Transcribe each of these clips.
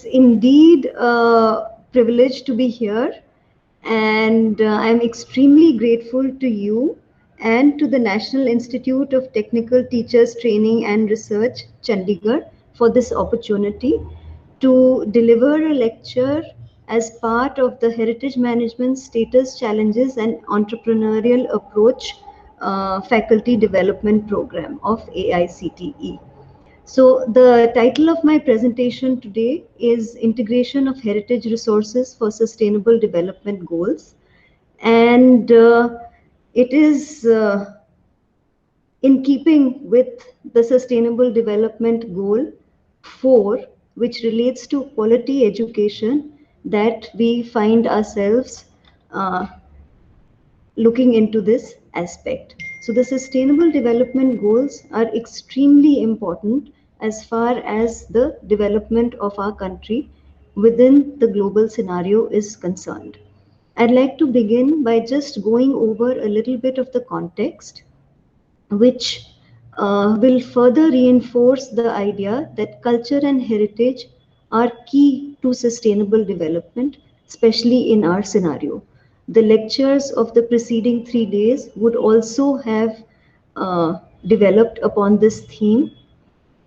It's indeed a privilege to be here, and I'm extremely grateful to you and to the National Institute of Technical Teachers Training and Research, Chandigarh, for this opportunity to deliver a lecture as part of the Heritage Management Status Challenges and Entrepreneurial Approach Faculty Development Program of AICTE. So the title of my presentation today is Integration of Heritage Resources for Sustainable Development Goals. And it is in keeping with the Sustainable Development Goal 4, which relates to quality education, that we find ourselves looking into this aspect. So the Sustainable Development Goals are extremely important as far as the development of our country within the global scenario is concerned. I'd like to begin by just going over a little bit of the context, which will further reinforce the idea that culture and heritage are key to sustainable development, especially in our scenario. The lectures of the preceding 3 days would also have developed upon this theme,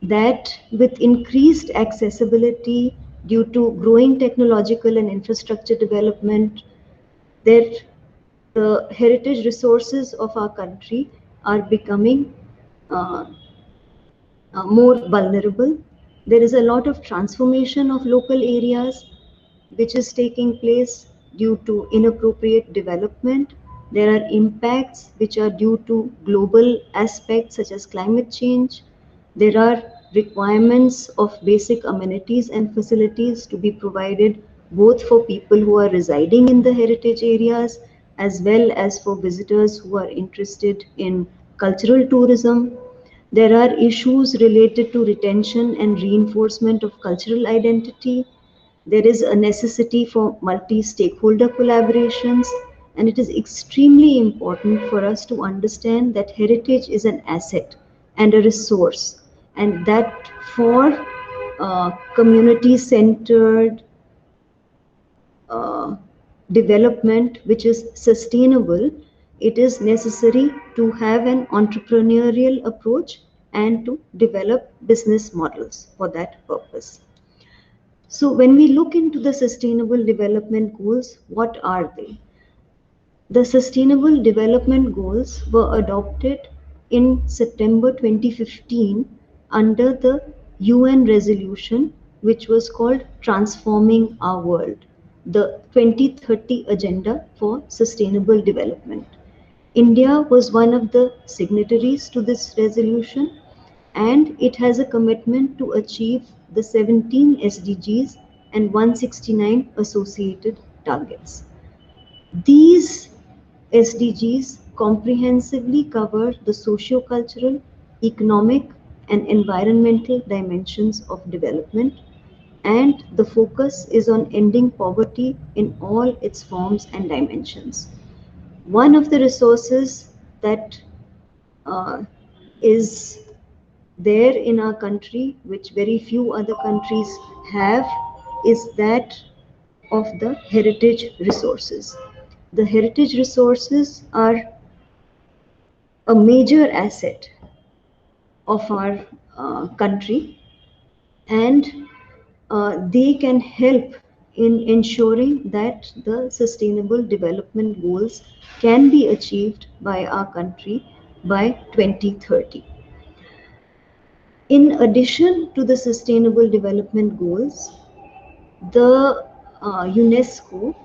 that with increased accessibility due to growing technological and infrastructure development, that the heritage resources of our country are becoming uh, more vulnerable. There is a lot of transformation of local areas which is taking place due to inappropriate development. There are impacts which are due to global aspects such as climate change. There are requirements of basic amenities and facilities to be provided both for people who are residing in the heritage areas as well as for visitors who are interested in cultural tourism. There are issues related to retention and reinforcement of cultural identity. There is a necessity for multi-stakeholder collaborations, and it is extremely important for us to understand that heritage is an asset and a resource, and that for community-centered uh, development which is sustainable, it is necessary to have an entrepreneurial approach and to develop business models for that purpose. So when we look into the Sustainable Development Goals, what are they? The Sustainable Development Goals were adopted in September 2015 under the UN resolution, which was called Transforming Our World, the 2030 Agenda for Sustainable Development. India was one of the signatories to this resolution, and it has a commitment to achieve the 17 SDGs and 169 associated targets. These SDGs comprehensively cover the socio-cultural, economic, and environmental dimensions of development, and the focus is on ending poverty in all its forms and dimensions. One of the resources that uh, is there in our country, which very few other countries have, is that of the heritage resources. The heritage resources are a major asset of our country, and they can help in ensuring that the sustainable development goals can be achieved by our country by 2030. In addition to the sustainable development goals, the UNESCO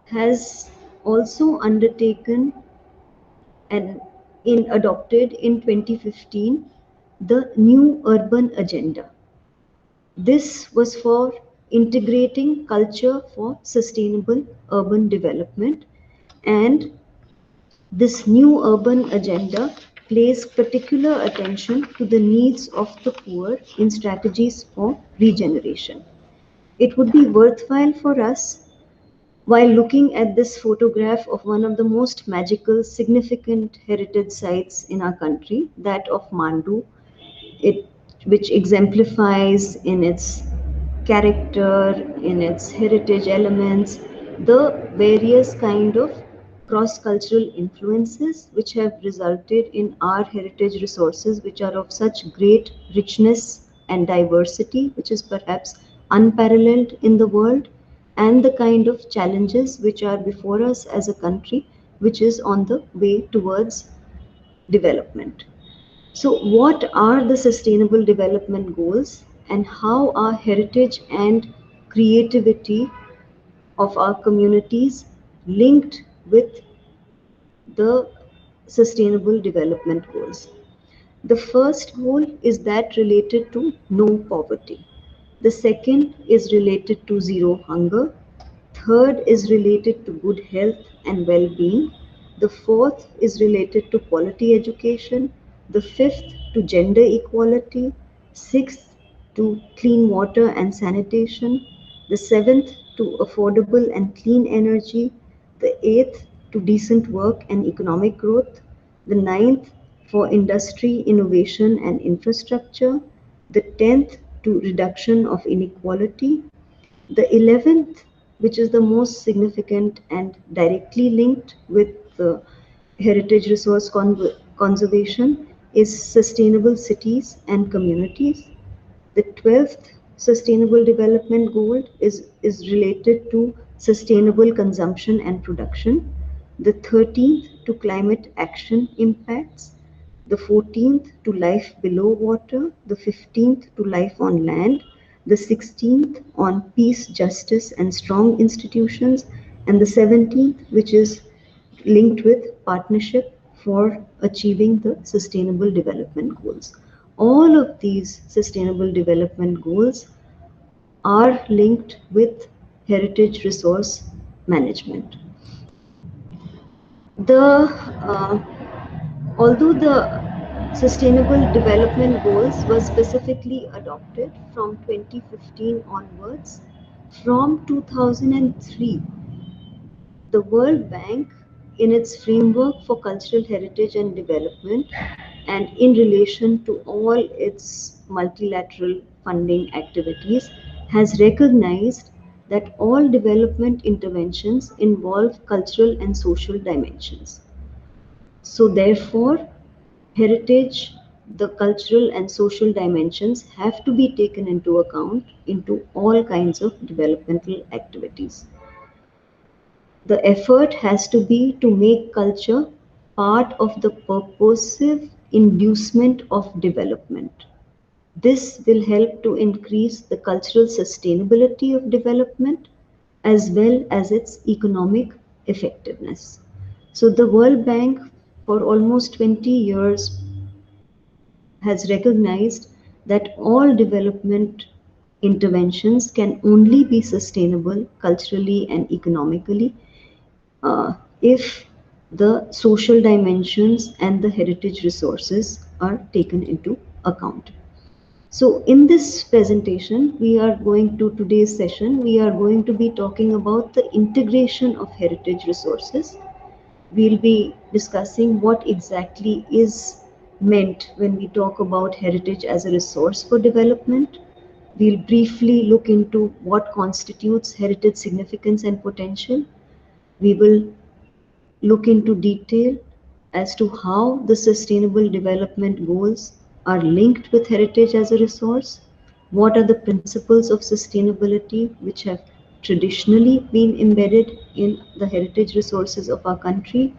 has also undertaken and adopted in 2015 the new urban agenda. This was for integrating culture for sustainable urban development, and this new urban agenda pays particular attention to the needs of the poor in strategies for regeneration. It would be worthwhile for us, while looking at this photograph of one of the most magical, significant heritage sites in our country, that of Mandu, it, which exemplifies in its character, in its heritage elements, the various kind of cross-cultural influences which have resulted in our heritage resources, which are of such great richness and diversity, which is perhaps unparalleled in the world, and the kind of challenges which are before us as a country, which is on the way towards development. So, what are the Sustainable Development Goals, and how are heritage and creativity of our communities linked with the Sustainable Development Goals? The first goal is that related to no poverty. The second is related to zero hunger. Third is related to good health and well being. The fourth is related to quality education. The fifth to gender equality. Sixth to clean water and sanitation. The seventh to affordable and clean energy. The eighth to decent work and economic growth. The ninth for industry, innovation and infrastructure. The tenth to reduction of inequality. The 11th, which is the most significant and directly linked with the heritage resource conservation, is sustainable cities and communities. The 12th Sustainable Development Goal is related to sustainable consumption and production. The 13th to climate action impacts. The 14th to life below water. The 15th to life on land. The 16th on peace, justice, and strong institutions. And the 17th, which is linked with partnership for achieving the sustainable development goals. All of these sustainable development goals are linked with heritage resource management. The although the sustainable development goals were specifically adopted from 2015 onwards, from 2003 the World Bank, in its framework for cultural heritage and development, and in relation to all its multilateral funding activities, has recognized that all development interventions involve cultural and social dimensions. So, therefore, heritage, the cultural and social dimensions have to be taken into account into all kinds of developmental activities. The effort has to be to make culture part of the purposive inducement of development. This will help to increase the cultural sustainability of development as well as its economic effectiveness. So, the World Bank for almost 20 years has recognized that all development interventions can only be sustainable culturally and economically if the social dimensions and the heritage resources are taken into account. So, in this presentation, today's session, we are going to be talking about the integration of heritage resources. We'll be discussing what exactly is meant when we talk about heritage as a resource for development. We'll briefly look into what constitutes heritage significance and potential. We will look into detail as to how the Sustainable Development Goals are linked with heritage as a resource, what are the principles of sustainability which have traditionally been embedded in the heritage resources of our country,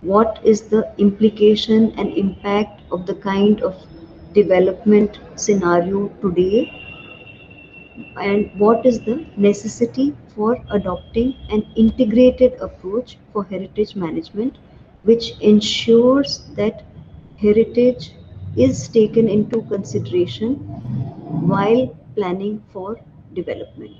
what is the implication and impact of the kind of development scenario today, and what is the necessity for adopting an integrated approach for heritage management which ensures that heritage is taken into consideration while planning for development.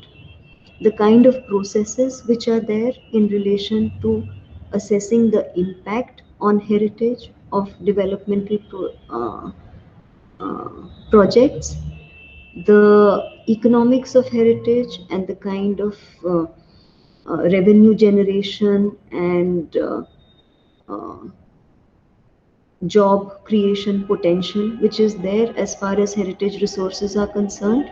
The kind of processes which are there in relation to assessing the impact on heritage of developmental projects, the economics of heritage, and the kind of revenue generation and uh, job creation potential which is there as far as heritage resources are concerned.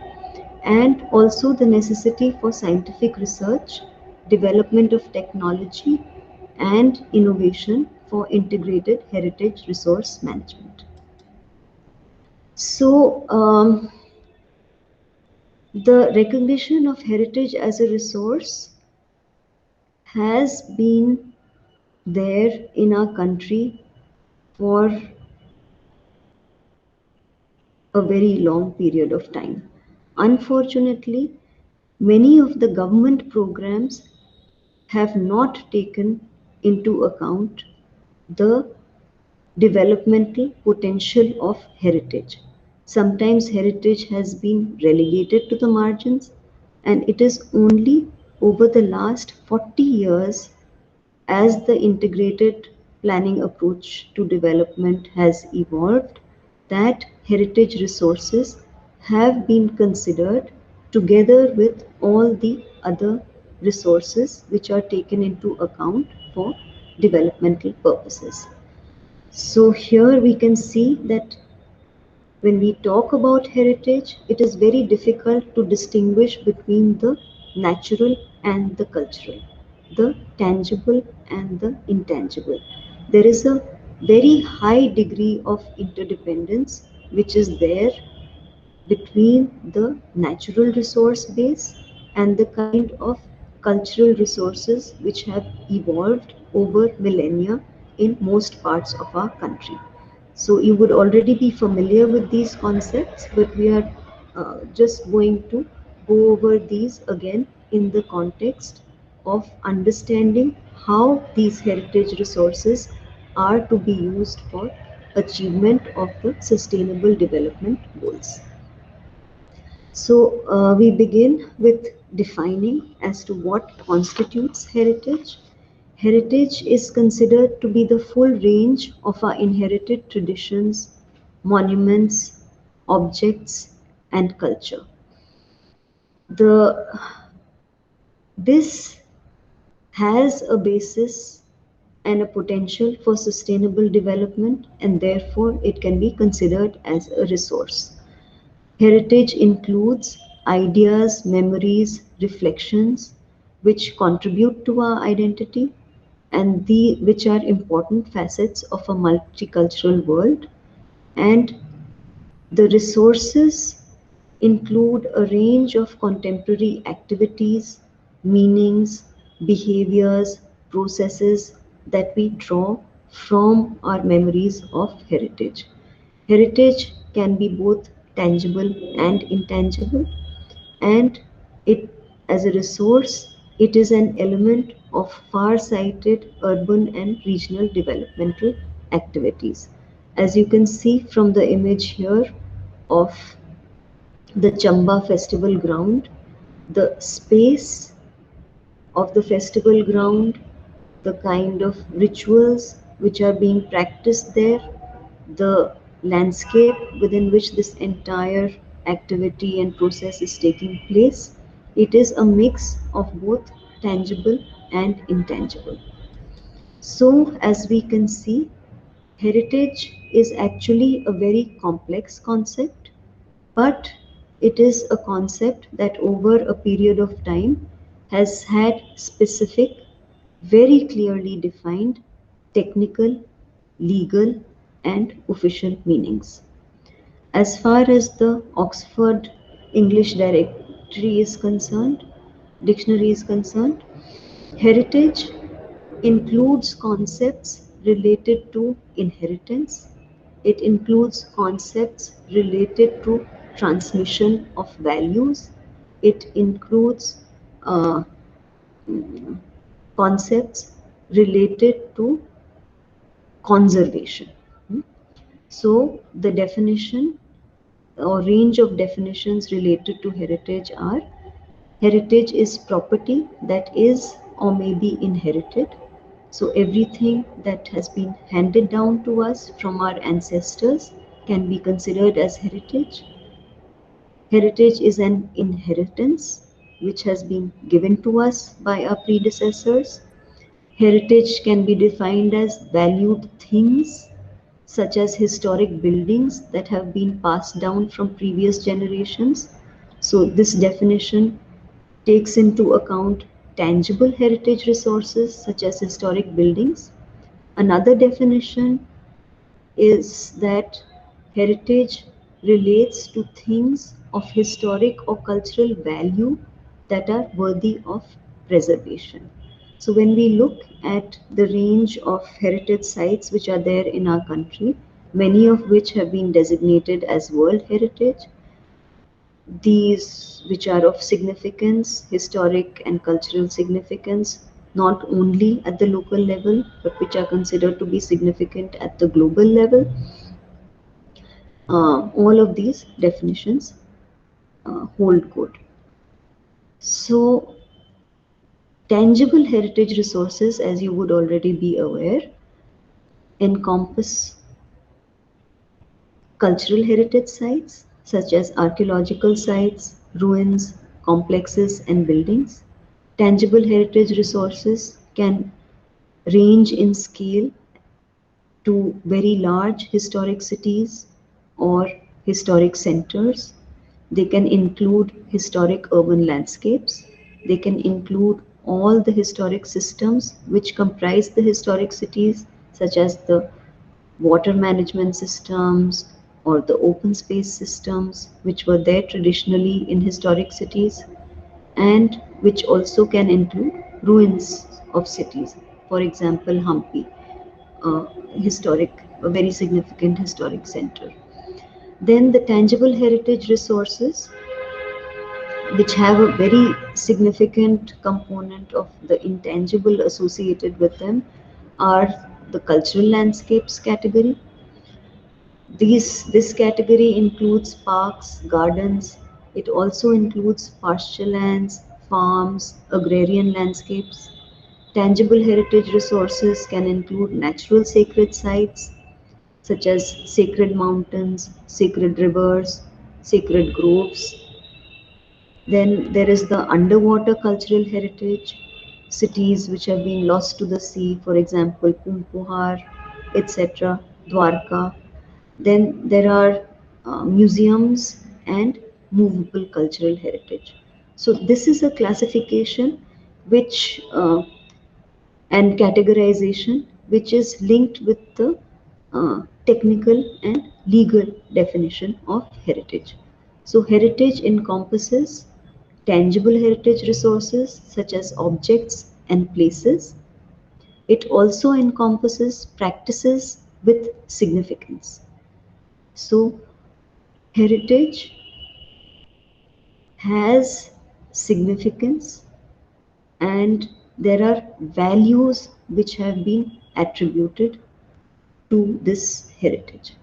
and also the necessity for scientific research, development of technology, and innovation for integrated heritage resource management. So, the recognition of heritage as a resource has been there in our country for a very long period of time. Unfortunately, many of the government programs have not taken into account the developmental potential of heritage. Sometimes heritage has been relegated to the margins, and it is only over the last 40 years, as the integrated planning approach to development has evolved, that heritage resources have been considered together with all the other resources which are taken into account for developmental purposes. So here we can see that when we talk about heritage, it is very difficult to distinguish between the natural and the cultural, the tangible and the intangible. There is a very high degree of interdependence which is there between the natural resource base and the kind of cultural resources which have evolved over millennia in most parts of our country. So you would already be familiar with these concepts, but we are just going to go over these again in the context of understanding how these heritage resources are to be used for achievement of the sustainable development goals. So we begin with defining as to what constitutes heritage. Heritage is considered to be the full range of our inherited traditions, monuments, objects, and culture. The, this has a basis and a potential for sustainable development, and therefore it can be considered as a resource. Heritage includes ideas, memories, reflections which contribute to our identity and which are important facets of a multicultural world. And the resources include a range of contemporary activities, meanings, behaviors, processes that we draw from our memories of heritage. Heritage can be both tangible and intangible, and it, as a resource, it is an element of far-sighted urban and regional developmental activities. As you can see from the image here of the Chamba festival ground, the space of the festival ground, the kind of rituals which are being practiced there, the landscape within which this entire activity and process is taking place. It is a mix of both tangible and intangible. So, as we can see, heritage is actually a very complex concept, but it is a concept that over a period of time has had specific, very clearly defined technical, legal, and official meanings. As far as the Oxford English Directory is concerned, dictionary is concerned, heritage includes concepts related to inheritance. It includes concepts related to transmission of values. It includes uh, concepts related to conservation. So, the definition or range of definitions related to heritage are: heritage is property that is or may be inherited. So everything that has been handed down to us from our ancestors can be considered as heritage. Heritage is an inheritance which has been given to us by our predecessors. Heritage can be defined as valued things such as historic buildings that have been passed down from previous generations. So this definition takes into account tangible heritage resources such as historic buildings. Another definition is that heritage relates to things of historic or cultural value that are worthy of preservation. So, when we look at the range of heritage sites which are there in our country, many of which have been designated as World Heritage, these which are of significance, historic and cultural significance, not only at the local level, but which are considered to be significant at the global level, all of these definitions hold good. So, tangible heritage resources, as you would already be aware, encompass cultural heritage sites such as archaeological sites, ruins, complexes, and buildings. Tangible heritage resources can range in scale to very large historic cities or historic centers. They can include historic urban landscapes. They can include all the historic systems which comprise the historic cities, such as the water management systems or the open space systems, which were there traditionally in historic cities, and which also can include ruins of cities. For example, Hampi, a a very significant historic center. Then the tangible heritage resources, which have a very significant component of the intangible associated with them, are the cultural landscapes category. This category includes parks, gardens. It also includes pasture lands, farms, agrarian landscapes. Tangible heritage resources can include natural sacred sites such as sacred mountains, sacred rivers, sacred groves. Then there is the underwater cultural heritage, cities which have been lost to the sea, for example, Pumpuhar, etc., Dwarka. Then there are museums and movable cultural heritage. So this is a classification which and categorization which is linked with the technical and legal definition of heritage. So heritage encompasses tangible heritage resources such as objects and places. It also encompasses practices with significance. So heritage has significance, and there are values which have been attributed to this heritage.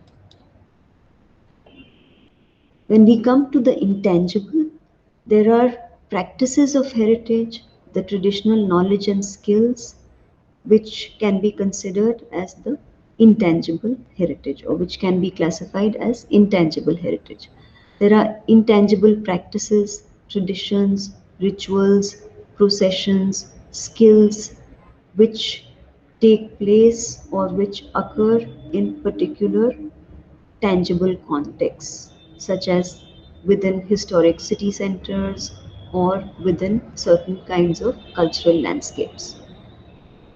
When we come to the intangible, there are practices of heritage, the traditional knowledge and skills, which can be considered as the intangible heritage, or which can be classified as intangible heritage. There are intangible practices, traditions, rituals, processions, skills which take place or which occur in particular tangible contexts, such as within historic city centers or within certain kinds of cultural landscapes.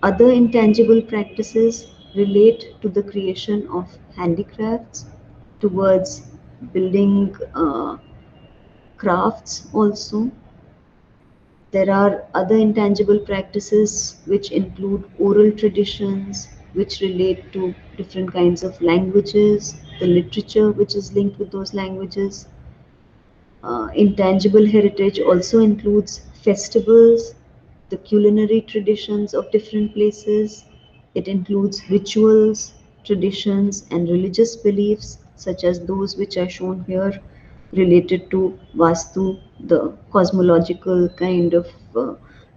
Other intangible practices relate to the creation of handicrafts, towards building crafts also. There are other intangible practices which include oral traditions, which relate to different kinds of languages, the literature which is linked with those languages. Intangible heritage also includes festivals, the culinary traditions of different places. It includes rituals, traditions, and religious beliefs, such as those which are shown here, related to Vastu, the cosmological kind of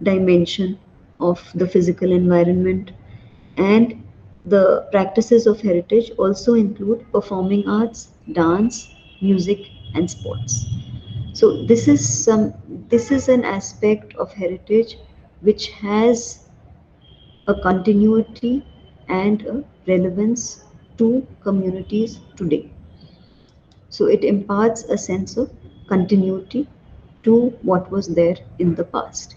dimension of the physical environment. And the practices of heritage also include performing arts, dance, music, and sports. So this is an aspect of heritage which has a continuity and a relevance to communities today. So it imparts a sense of continuity to what was there in the past.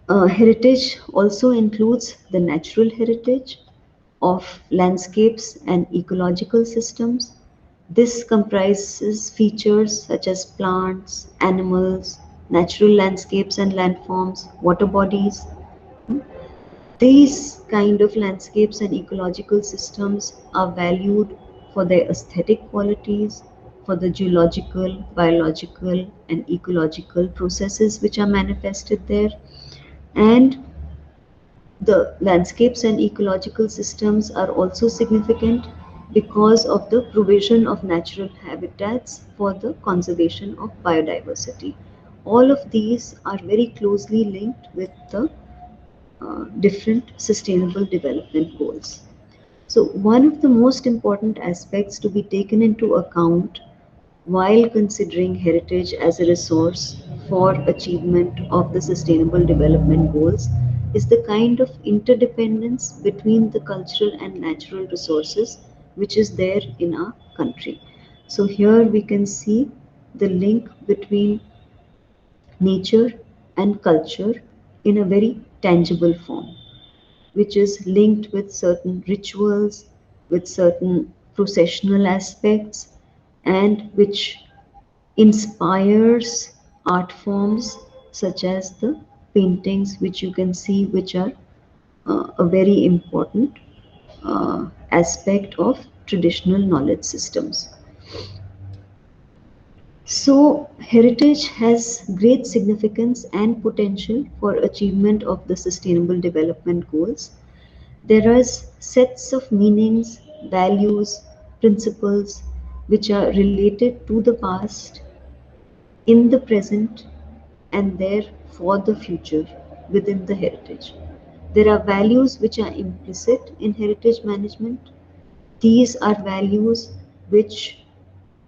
Heritage also includes the natural heritage of landscapes and ecological systems. This comprises features such as plants, animals, natural landscapes and landforms, water bodies. These kind of landscapes and ecological systems are valued for their aesthetic qualities, for the geological, biological, and ecological processes which are manifested there, and the landscapes and ecological systems are also significant because of the provision of natural habitats for the conservation of biodiversity. All of these are very closely linked with the different sustainable development goals. So, one of the most important aspects to be taken into account while considering heritage as a resource for achievement of the sustainable development goals is the kind of interdependence between the cultural and natural resources which is there in our country. So here we can see the link between nature and culture in a very tangible form, which is linked with certain rituals, with certain processional aspects, and which inspires art forms such as the paintings, which you can see, which are a very important aspect of traditional knowledge systems. So, heritage has great significance and potential for achievement of the sustainable development goals. There are sets of meanings, values, principles which are related to the past, in the present, and there for the future within the heritage. There are values which are implicit in heritage management. These are values which,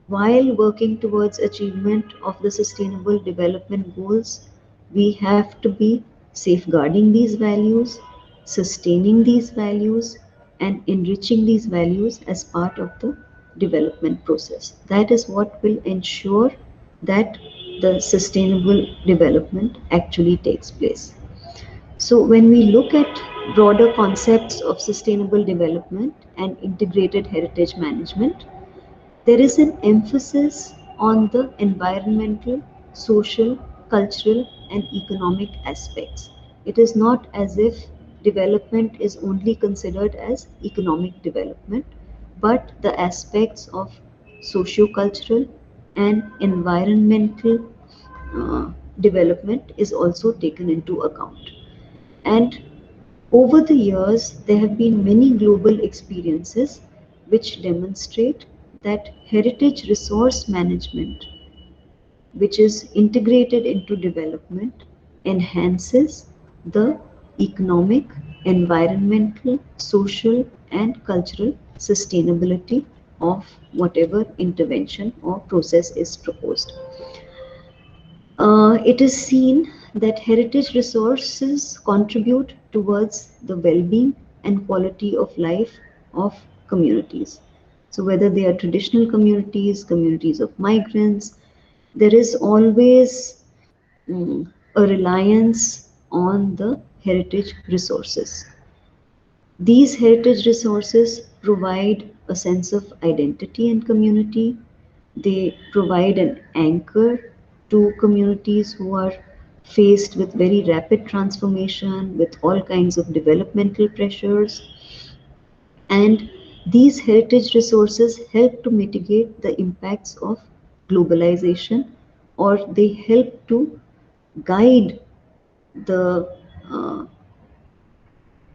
while working towards achievement of the sustainable development goals, we have to be safeguarding these values, sustaining these values, and enriching these values as part of the development process. That is what will ensure that the sustainable development actually takes place. So, when we look at broader concepts of sustainable development and integrated heritage management, there is an emphasis on the environmental, social, cultural, and economic aspects. It is not as if development is only considered as economic development, but the aspects of socio-cultural and environmental uh, development is also taken into account. And over the years, there have been many global experiences which demonstrate that heritage resource management, which is integrated into development, enhances the economic, environmental, social, and cultural sustainability of whatever intervention or process is proposed. It is seen that heritage resources contribute towards the well-being and quality of life of communities. So whether they are traditional communities, communities of migrants, there is always a reliance on the heritage resources. These heritage resources provide a sense of identity and community. They provide an anchor to communities who are faced with very rapid transformation, with all kinds of developmental pressures. And these heritage resources help to mitigate the impacts of globalization, or they help to guide the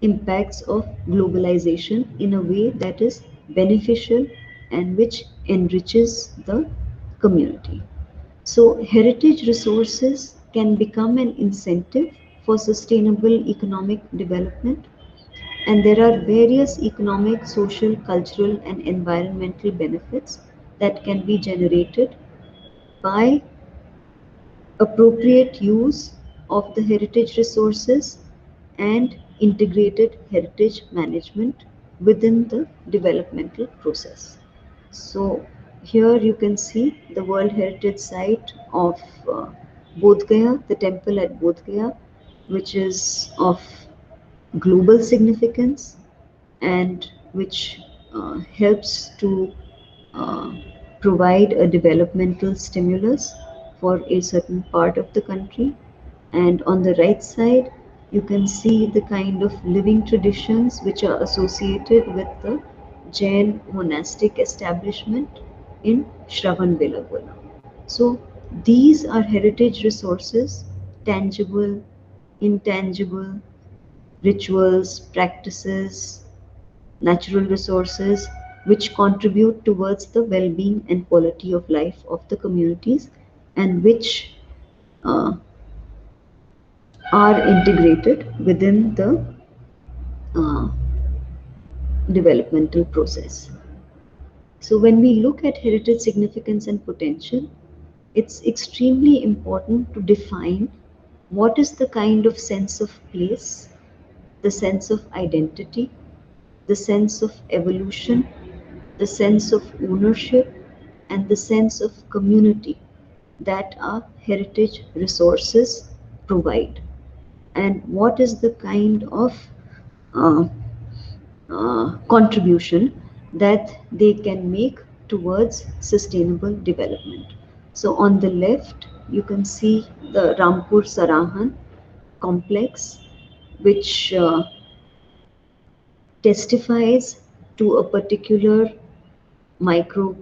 impacts of globalization in a way that is beneficial and which enriches the community. So, heritage resources can become an incentive for sustainable economic development, and there are various economic, social, cultural, and environmental benefits that can be generated by appropriate use of the heritage resources and integrated heritage management within the developmental process. So, Here you can see the World Heritage Site of Bodh Gaya, the temple at Bodh Gaya, which is of global significance and which helps to uh, provide a developmental stimulus for a certain part of the country. And on the right side, you can see the kind of living traditions which are associated with the Jain monastic establishment in Shravanbelagola. So these are heritage resources, tangible, intangible, rituals, practices, natural resources, which contribute towards the well being and quality of life of the communities and which uh, are integrated within the uh, developmental process. So, when we look at heritage significance and potential, it's extremely important to define what is the kind of sense of place, the sense of identity, the sense of evolution, the sense of ownership, and the sense of community that our heritage resources provide. And what is the kind of uh, contribution that they can make towards sustainable development. So, on the left, you can see the Rampur Sarahan complex, which testifies to a particular micro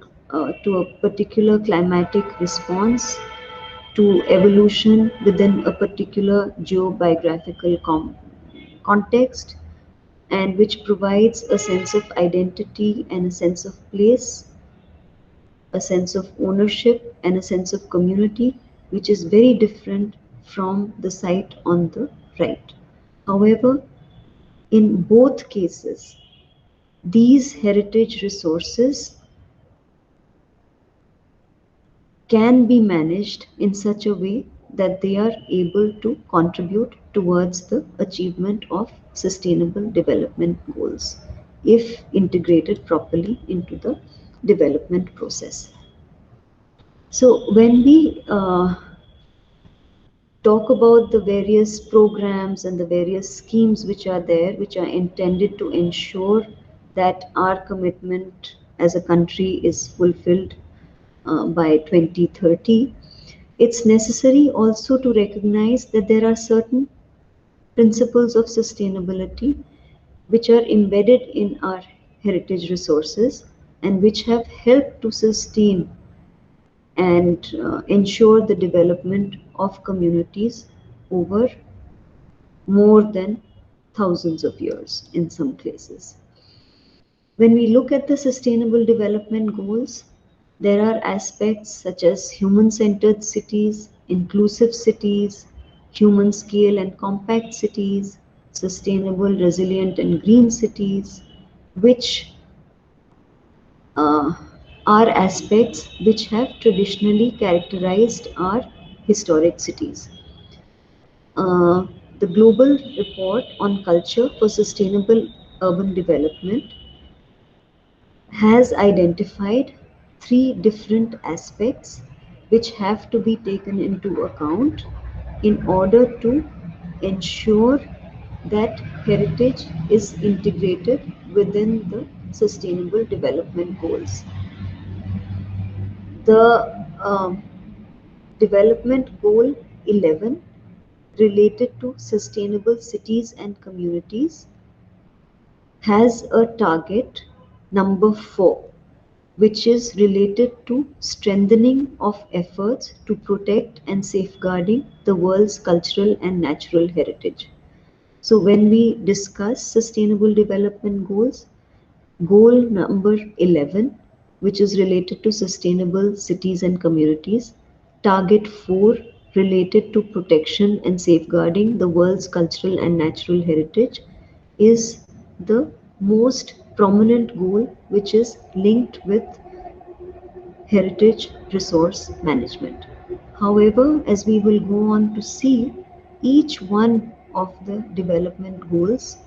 to a particular climatic response to evolution within a particular geobiographical context, and which provides a sense of identity and a sense of place, a sense of ownership and a sense of community, which is very different from the site on the right. However, in both cases, these heritage resources can be managed in such a way that they are able to contribute towards the achievement of sustainable development goals if integrated properly into the development process. So, when we talk about the various programs and the various schemes which are there, which are intended to ensure that our commitment as a country is fulfilled by 2030, it's necessary also to recognize that there are certain principles of sustainability which are embedded in our heritage resources and which have helped to sustain and ensure the development of communities over more than thousands of years in some cases. When we look at the Sustainable Development Goals, there are aspects such as human-centered cities, inclusive cities, human scale and compact cities, sustainable, resilient and green cities, which uh, are aspects which have traditionally characterized our historic cities. Uh, the Global Report on Culture for Sustainable Urban Development has identified three different aspects which have to be taken into account in order to ensure that heritage is integrated within the sustainable development goals. The development goal 11 related to sustainable cities and communities has a target number 4, which is related to strengthening of efforts to protect and safeguarding the world's cultural and natural heritage. So when we discuss sustainable development goals, goal number 11, which is related to sustainable cities and communities, target 4 related to protection and safeguarding the world's cultural and natural heritage, is the most prominent goal which is linked with heritage resource management. However, as we will go on to see, each one of the development goals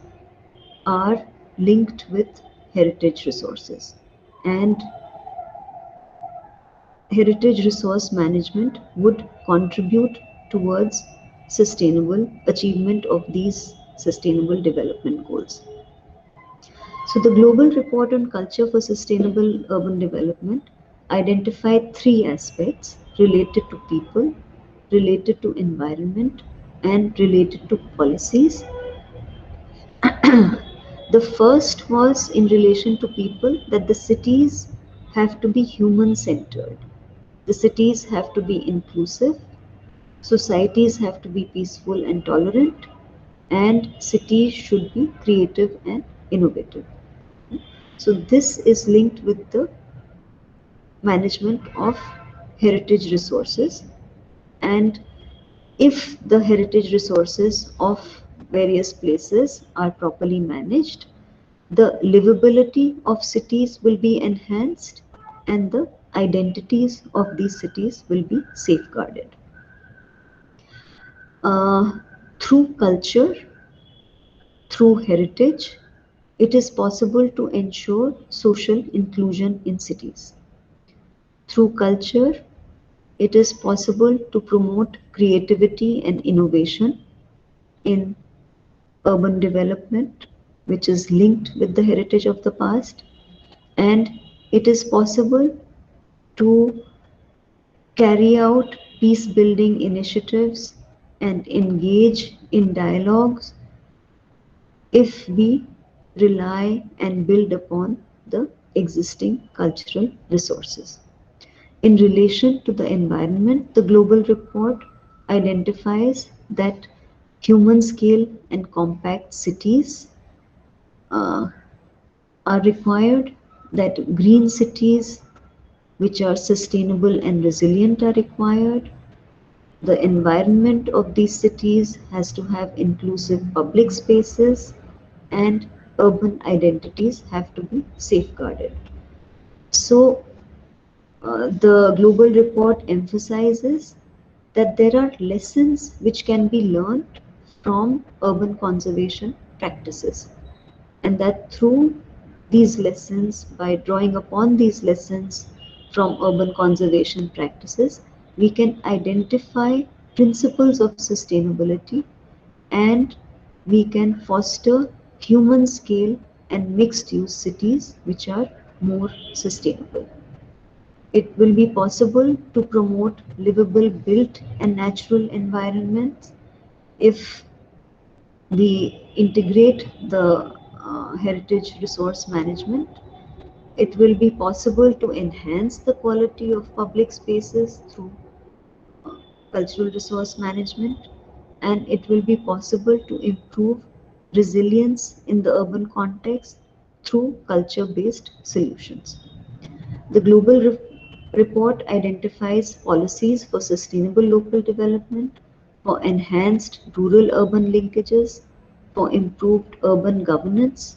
are linked with heritage resources, and heritage resource management would contribute towards sustainable achievement of these sustainable development goals. So the Global Report on Culture for Sustainable Urban Development identified three aspects related to people, related to environment, and related to policies. The first was in relation to people, that the cities have to be human centered. The cities have to be inclusive, societies have to be peaceful and tolerant, and cities should be creative and innovative. So this is linked with the management of heritage resources, and if the heritage resources of various places are properly managed, the livability of cities will be enhanced and the identities of these cities will be safeguarded. Uh, Through culture, through heritage, it is possible to ensure social inclusion in cities. Through culture, it is possible to promote creativity and innovation in urban development, which is linked with the heritage of the past, and it is possible to carry out peace building initiatives and engage in dialogues if we rely and build upon the existing cultural resources. In relation to the environment, the global report identifies that human scale and compact cities uh, are required, that green cities which are sustainable and resilient are required. The environment of these cities has to have inclusive public spaces, and urban identities have to be safeguarded. So, the global report emphasizes that there are lessons which can be learned from urban conservation practices, and that through these lessons, by drawing upon these lessons from urban conservation practices, we can identify principles of sustainability, and we can foster human scale and mixed use cities which are more sustainable. It will be possible to promote livable built and natural environments if we integrate the heritage resource management. It will be possible to enhance the quality of public spaces through uh, cultural resource management, and it will be possible to improve resilience in the urban context through culture based solutions. The global report identifies policies for sustainable local development, for enhanced rural-urban linkages, for improved urban governance,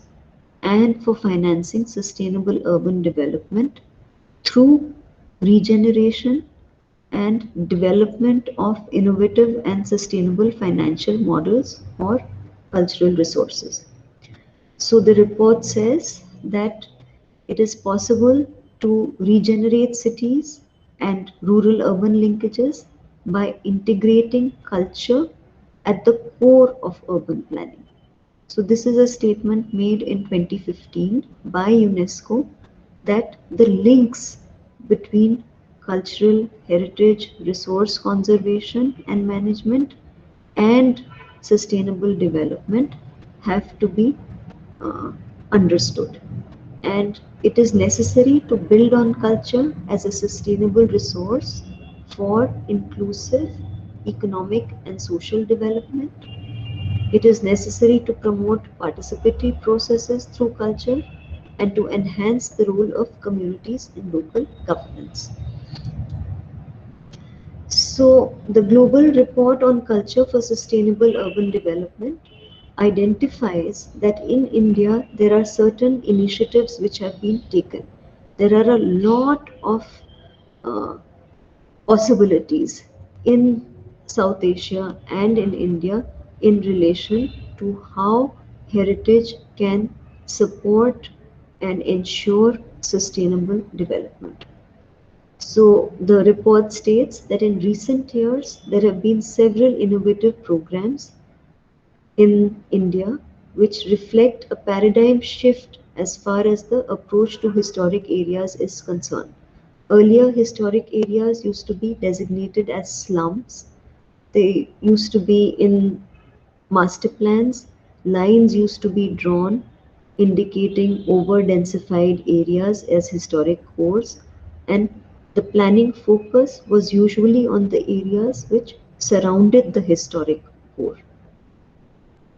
and for financing sustainable urban development through regeneration and development of innovative and sustainable financial models for cultural resources. So the report says that it is possible to regenerate cities and rural urban linkages by integrating culture at the core of urban planning. So this is a statement made in 2015 by UNESCO that the links between cultural heritage resource conservation and management and sustainable development have to be uh, understood. And it is necessary to build on culture as a sustainable resource for inclusive economic and social development. It is necessary to promote participatory processes through culture and to enhance the role of communities in local governance. So, the Global Report on Culture for Sustainable Urban Development identifies that in India there are certain initiatives which have been taken. There are a lot of uh, possibilities in South Asia and in India in relation to how heritage can support and ensure sustainable development. So the report states that in recent years there have been several innovative programs in India which reflect a paradigm shift as far as the approach to historic areas is concerned. Earlier, historic areas used to be designated as slums. They used to be in master plans. Lines used to be drawn indicating over densified areas as historic cores, and the planning focus was usually on the areas which surrounded the historic core.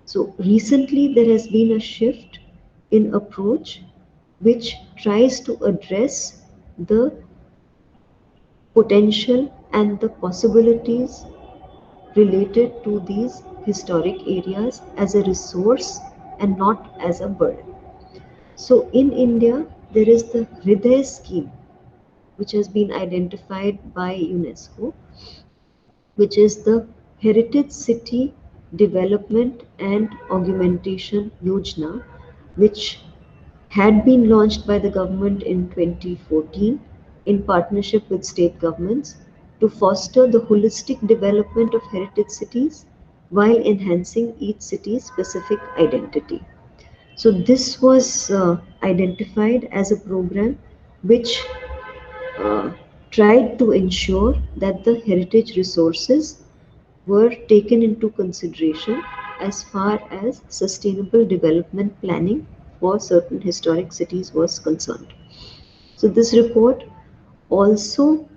So recently there has been a shift in approach which tries to address the potential and the possibilities related to these historic areas as a resource and not as a burden. So in India, there is the Hriday scheme, which has been identified by UNESCO, which is the Heritage City Development and Augmentation Yojana, which had been launched by the government in 2014 in partnership with state governments to foster the holistic development of heritage cities while enhancing each city's specific identity. So, this was identified as a program which uh, tried to ensure that the heritage resources were taken into consideration as far as sustainable development planning for certain historic cities was concerned. So, this report also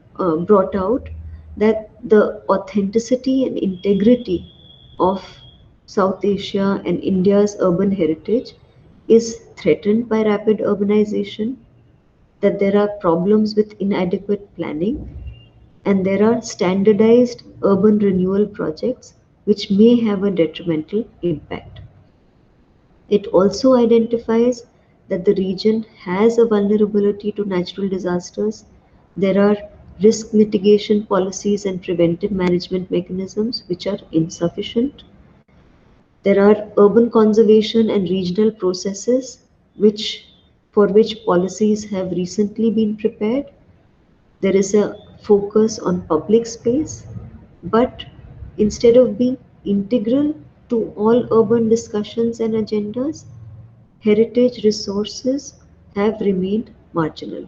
brought out that the authenticity and integrity of South Asia and India's urban heritage is threatened by rapid urbanization, that there are problems with inadequate planning, and there are standardized urban renewal projects which may have a detrimental impact. It also identifies that the region has a vulnerability to natural disasters. There are risk mitigation policies and preventive management mechanisms which are insufficient. There are urban conservation and regional processes which for which policies have recently been prepared. There is a focus on public space, but instead of being integral to all urban discussions and agendas, heritage resources have remained marginal.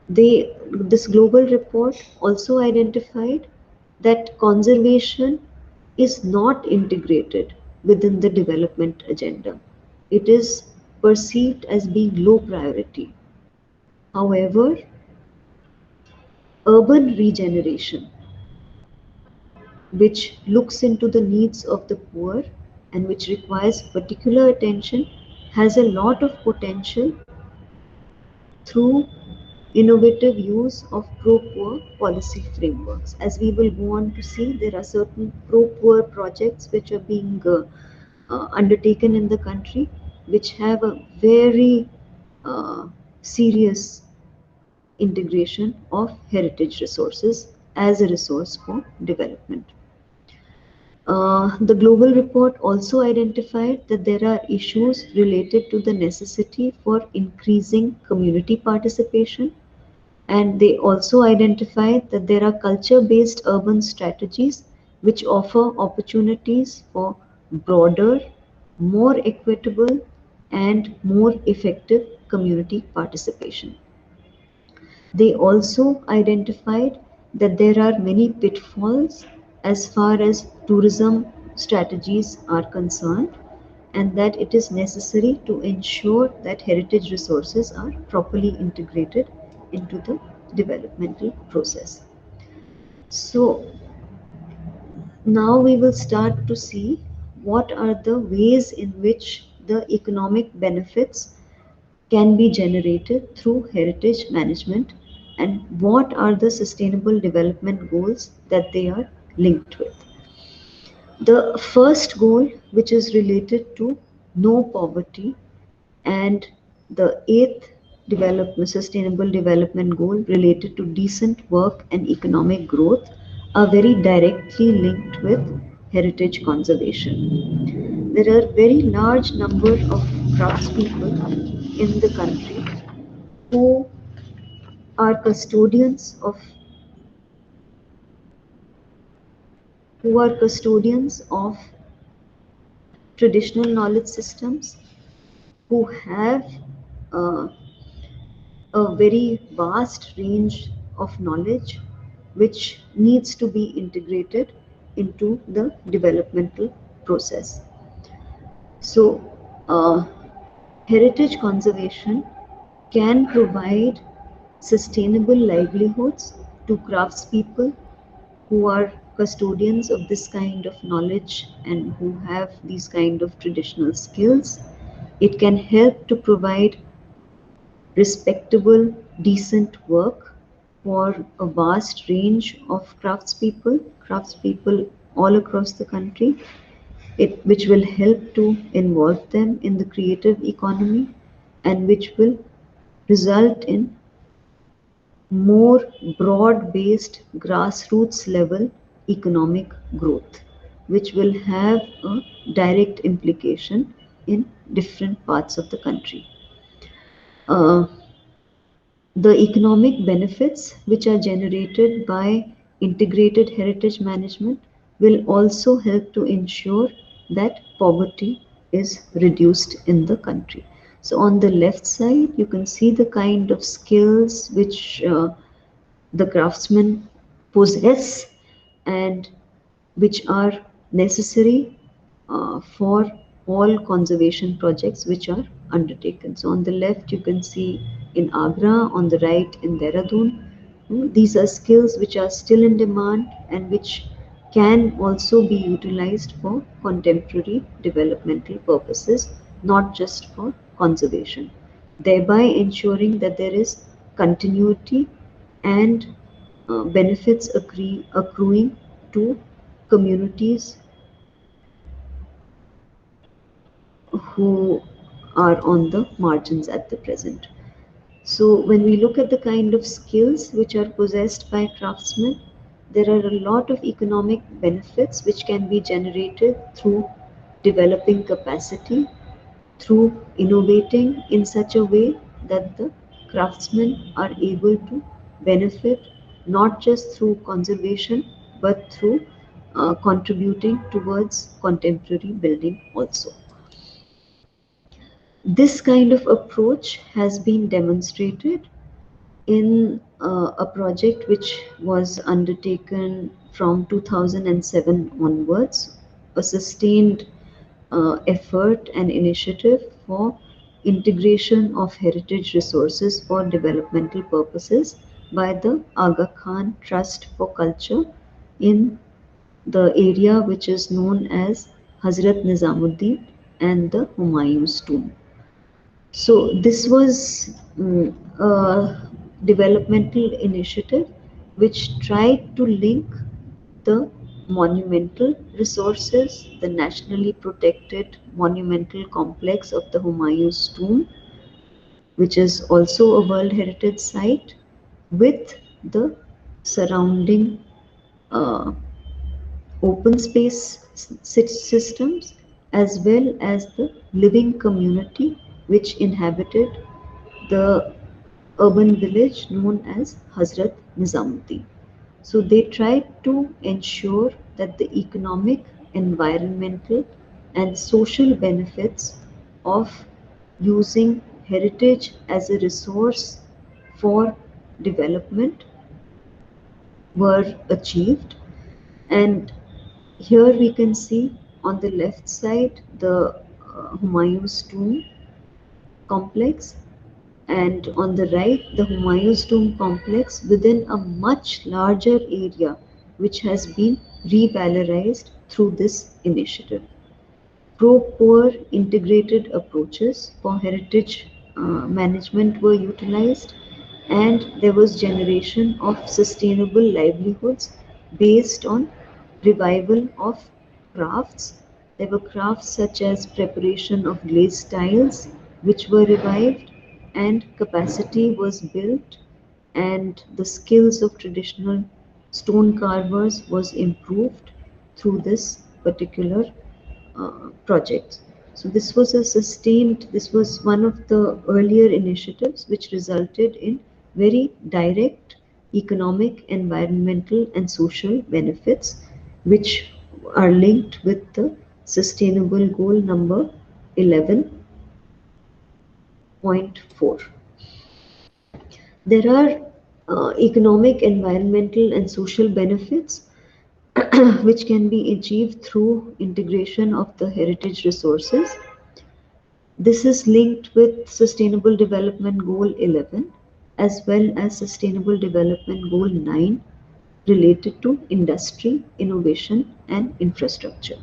This global report also identified that conservation is not integrated within the development agenda. It is perceived as being low priority. However, urban regeneration, which looks into the needs of the poor and which requires particular attention, has a lot of potential through innovative use of pro-poor policy frameworks. As we will go on to see, there are certain pro-poor projects which are being undertaken in the country, which have a very serious integration of heritage resources as a resource for development. The global report also identified that there are issues related to the necessity for increasing community participation, and they also identified that there are culture-based urban strategies which offer opportunities for broader, more equitable, and more effective community participation. They also identified that there are many pitfalls as far as tourism strategies are concerned, and that it is necessary to ensure that heritage resources are properly integrated into the developmental process. So now we will start to see what are the ways in which the economic benefits can be generated through heritage management and what are the sustainable development goals that they are linked with. The first goal, which is related to no poverty, and the eighth sustainable development goal related to decent work and economic growth, are very directly linked with heritage conservation. There are very large number of craftspeople in the country who are custodians of who are custodians of traditional knowledge systems, who have uh, a very vast range of knowledge which needs to be integrated into the developmental process. So, uh, heritage conservation can provide sustainable livelihoods to craftspeople who are custodians of this kind of knowledge and who have these kind of traditional skills. It can help to provide respectable, decent work for a vast range of craftspeople all across the country, which will help to involve them in the creative economy and which will result in more broad-based grassroots level economic growth, which will have a direct implication in different parts of the country. Uh, The economic benefits which are generated by integrated heritage management will also help to ensure that poverty is reduced in the country. So on the left side, you can see the kind of skills which the craftsmen possess and which are necessary for all conservation projects which are undertaken. So on the left you can see in Agra, on the right in Dehradun. These are skills which are still in demand and which can also be utilized for contemporary developmental purposes, not just for conservation, thereby ensuring that there is continuity and benefits accruing to communities who are on the margins at the present. So, when we look at the kind of skills which are possessed by craftsmen, there are a lot of economic benefits which can be generated through developing capacity, through innovating in such a way that the craftsmen are able to benefit not just through conservation but through contributing towards contemporary building also. This kind of approach has been demonstrated in a project which was undertaken from 2007 onwards, a sustained effort and initiative for integration of heritage resources for developmental purposes by the Aga Khan Trust for Culture in the area which is known as Hazrat Nizamuddin and the Humayun's tomb. So this was a developmental initiative which tried to link the monumental resources, the nationally protected monumental complex of the Humayun's tomb, which is also a World Heritage Site, with the surrounding uh, open space systems as well as the living community which inhabited the urban village known as Hazrat Nizamuddin. So they tried to ensure that the economic, environmental, and social benefits of using heritage as a resource for development were achieved. And here we can see on the left side the Humayun's tomb complex, and on the right the Humayun's tomb complex within a much larger area which has been revalorized through this initiative. Pro-poor integrated approaches for heritage management were utilized, and there was generation of sustainable livelihoods based on revival of crafts. There were crafts such as preparation of glazed tiles which were revived, and capacity was built, and the skills of traditional stone carvers was improved through this particular projects. So this was one of the earlier initiatives which resulted in very direct economic, environmental, and social benefits, which are linked with the sustainable goal number 11.4. There are economic, environmental, and social benefits which can be achieved through integration of the heritage resources. This is linked with Sustainable Development Goal 11 as well as Sustainable Development Goal 9 related to industry, innovation, and infrastructure.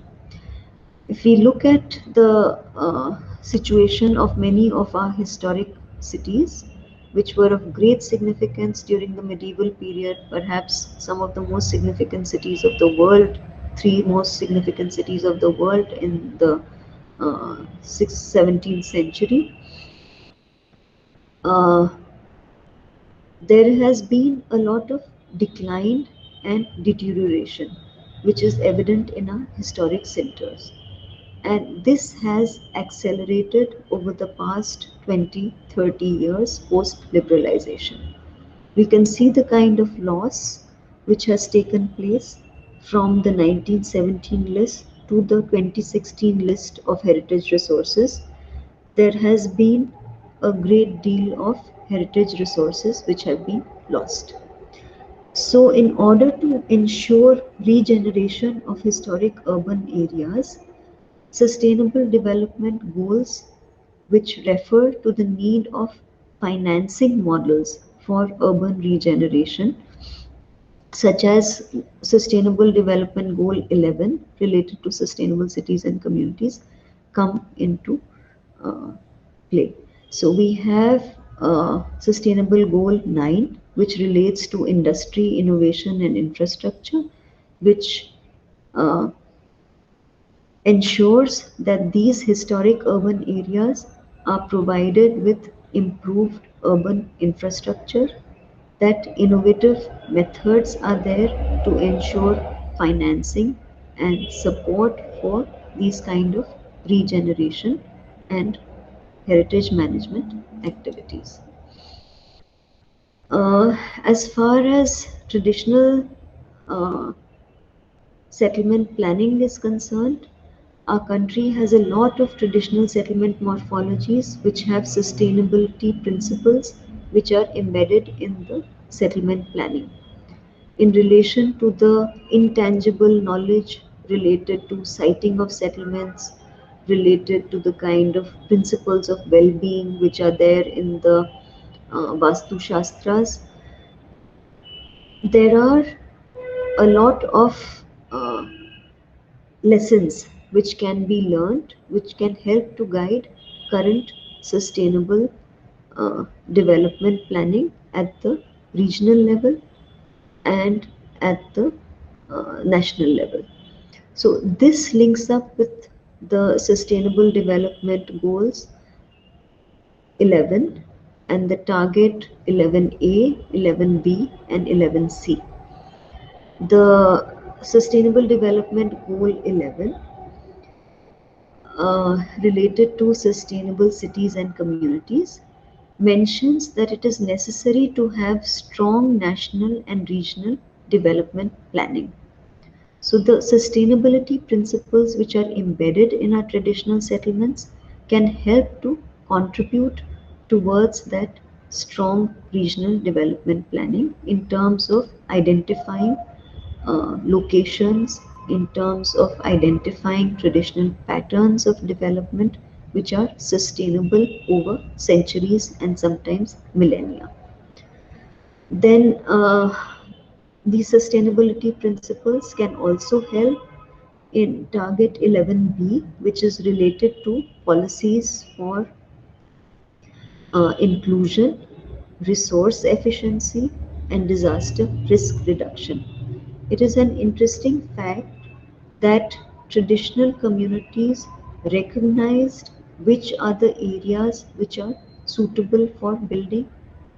If we look at the situation of many of our historic cities, which were of great significance during the medieval period, perhaps some of the most significant cities of the world, three most significant cities of the world in the 6th, 17th century, uh, there has been a lot of decline and deterioration, which is evident in our historic centers. And this has accelerated over the past 20, 30 years post liberalization. We can see the kind of loss which has taken place from the 1917 list to the 2016 list of heritage resources. There has been a great deal of heritage resources which have been lost. So, in order to ensure regeneration of historic urban areas, Sustainable Development Goals, which refer to the need of financing models for urban regeneration, such as Sustainable Development Goal 11 related to sustainable cities and communities, come into uh, play. So we have Sustainable Goal 9, which relates to industry, innovation, and infrastructure, which uh, ensures that these historic urban areas are provided with improved urban infrastructure, that innovative methods are there to ensure financing and support for these kind of regeneration and heritage management activities. As far as traditional uh, settlement planning is concerned, our country has a lot of traditional settlement morphologies which have sustainability principles which are embedded in the settlement planning. In relation to the intangible knowledge related to siting of settlements, related to the kind of principles of well being which are there in the Vastu Shastras, there are a lot of lessons which can be learned, which can help to guide current sustainable development planning at the regional level and at the national level. So, this links up with the Sustainable Development Goals 11 and the target 11A, 11B, and 11C. The Sustainable Development Goal 11 related to sustainable cities and communities mentions that it is necessary to have strong national and regional development planning. So, the sustainability principles which are embedded in our traditional settlements can help to contribute towards that strong regional development planning in terms of identifying locations, in terms of identifying traditional patterns of development which are sustainable over centuries and sometimes millennia. Then these sustainability principles can also help in target 11B, which is related to policies for inclusion, resource efficiency, and disaster risk reduction. It is an interesting fact that traditional communities recognized which are the areas which are suitable for building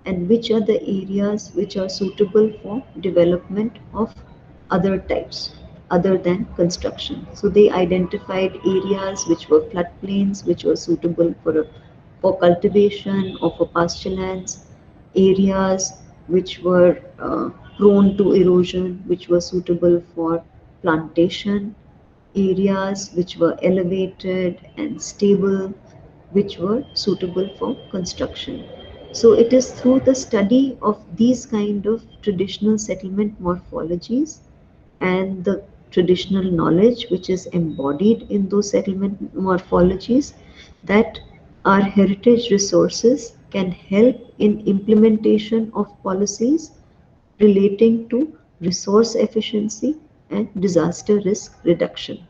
and which are the areas which are suitable for development of other types other than construction. So they identified areas which were floodplains, which were suitable for cultivation or for pasture lands, areas which were prone to erosion, which were suitable for plantation, areas which were elevated and stable, which were suitable for construction. So it is through the study of these kind of traditional settlement morphologies and the traditional knowledge which is embodied in those settlement morphologies that our heritage resources can help in implementation of policies relating to resource efficiency and disaster risk reduction.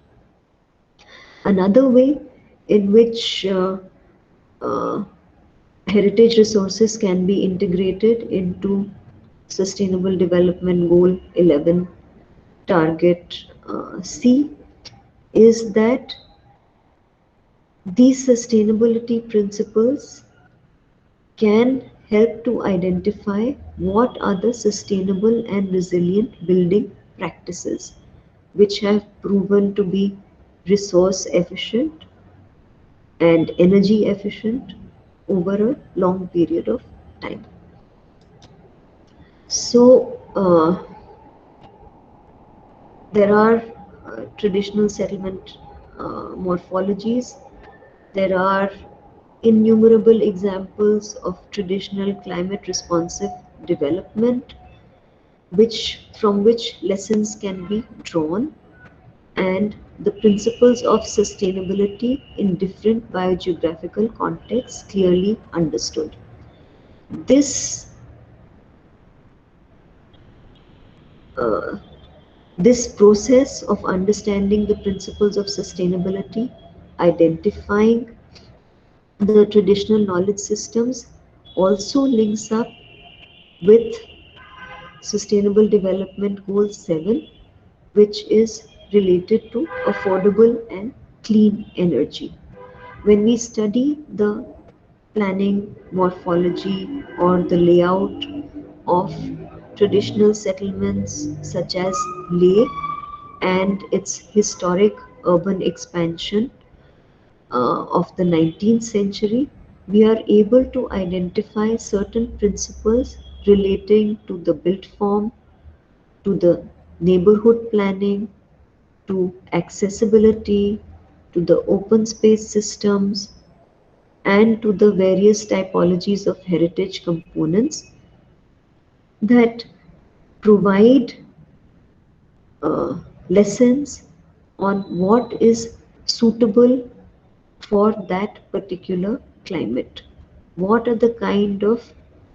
Another way in which uh, heritage resources can be integrated into Sustainable Development Goal 11 target C is that these sustainability principles can help to identify what are the sustainable and resilient building practices which have proven to be resource efficient and energy efficient over a long period of time. So, there are traditional settlement morphologies. There are innumerable examples of traditional climate responsive development, from which lessons can be drawn, and the principles of sustainability in different biogeographical contexts clearly understood. This uh, this process of understanding the principles of sustainability, identifying the traditional knowledge systems, also links up with Sustainable Development Goal 7, which is related to affordable and clean energy. When we study the planning morphology or the layout of traditional settlements such as Leh and its historic urban expansion of the 19th century, we are able to identify certain principles relating to the built form, to the neighborhood planning, to accessibility, to the open space systems, and to the various typologies of heritage components that provide uh, lessons on what is suitable for that particular climate. What are the kind of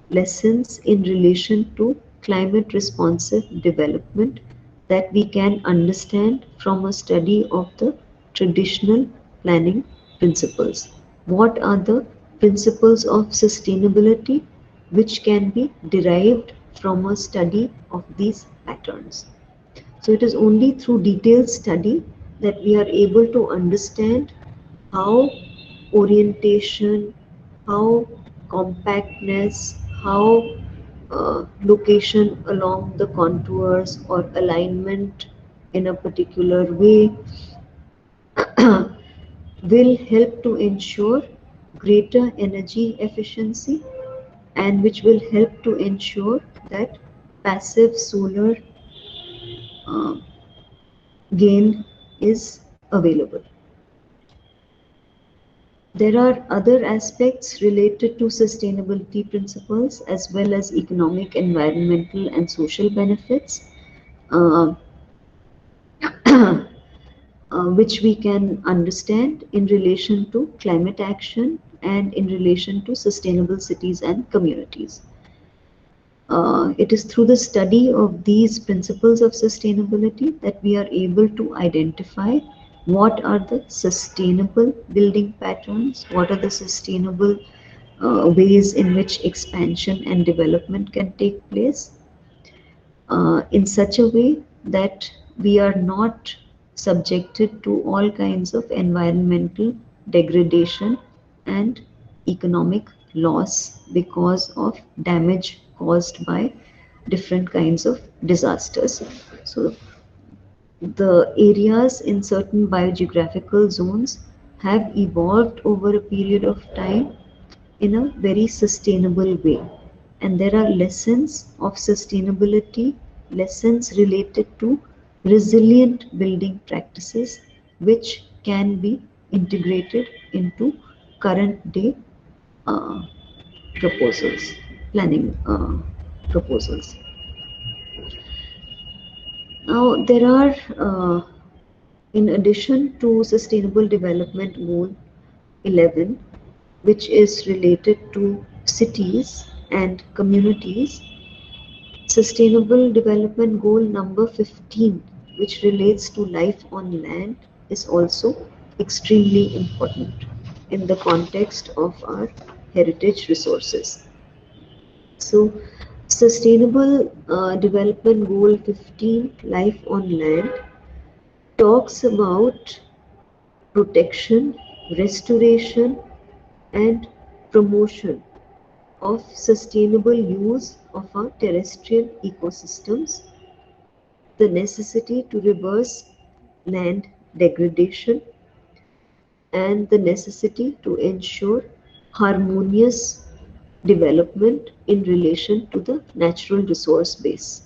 lessons in relation to climate responsive development that we can understand from a study of the traditional planning principles? What are the principles of sustainability which can be derived from a study of these patterns? So it is only through detailed study that we are able to understand how orientation, how compactness, how location along the contours or alignment in a particular way will help to ensure greater energy efficiency, and which will help to ensure that passive solar uh, gain is available. There are other aspects related to sustainability principles as well as economic, environmental, and social benefits, uh, which we can understand in relation to climate action and in relation to sustainable cities and communities. It is through the study of these principles of sustainability that we are able to identify what are the sustainable building patterns, what are the sustainable ways in which expansion and development can take place in such a way that we are not subjected to all kinds of environmental degradation and economic loss because of damage caused by different kinds of disasters. So, the areas in certain biogeographical zones have evolved over a period of time in a very sustainable way. And there are lessons of sustainability, lessons related to resilient building practices, which can be integrated into current day uh, proposals, planning proposals. Now, there are, in addition to Sustainable Development Goal 11, which is related to cities and communities, Sustainable Development Goal number 15, which relates to life on land, is also extremely important in the context of our heritage resources. So, Sustainable Development Goal 15, Life on Land, talks about protection, restoration, and promotion of sustainable use of our terrestrial ecosystems, the necessity to reverse land degradation, and the necessity to ensure harmonious development in relation to the natural resource base.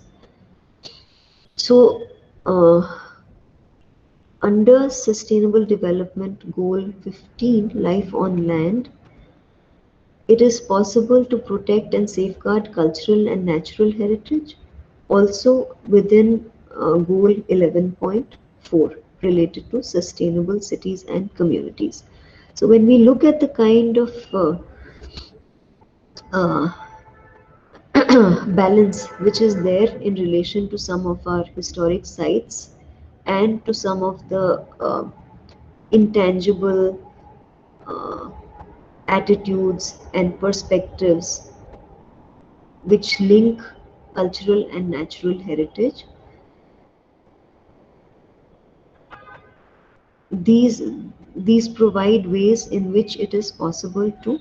So, under Sustainable Development Goal 15, Life on Land, it is possible to protect and safeguard cultural and natural heritage, also within Goal 11.4 related to sustainable cities and communities. So, when we look at the kind of uh, balance which is there in relation to some of our historic sites and to some of the intangible uh, attitudes and perspectives which link cultural and natural heritage. These, these provide ways in which it is possible to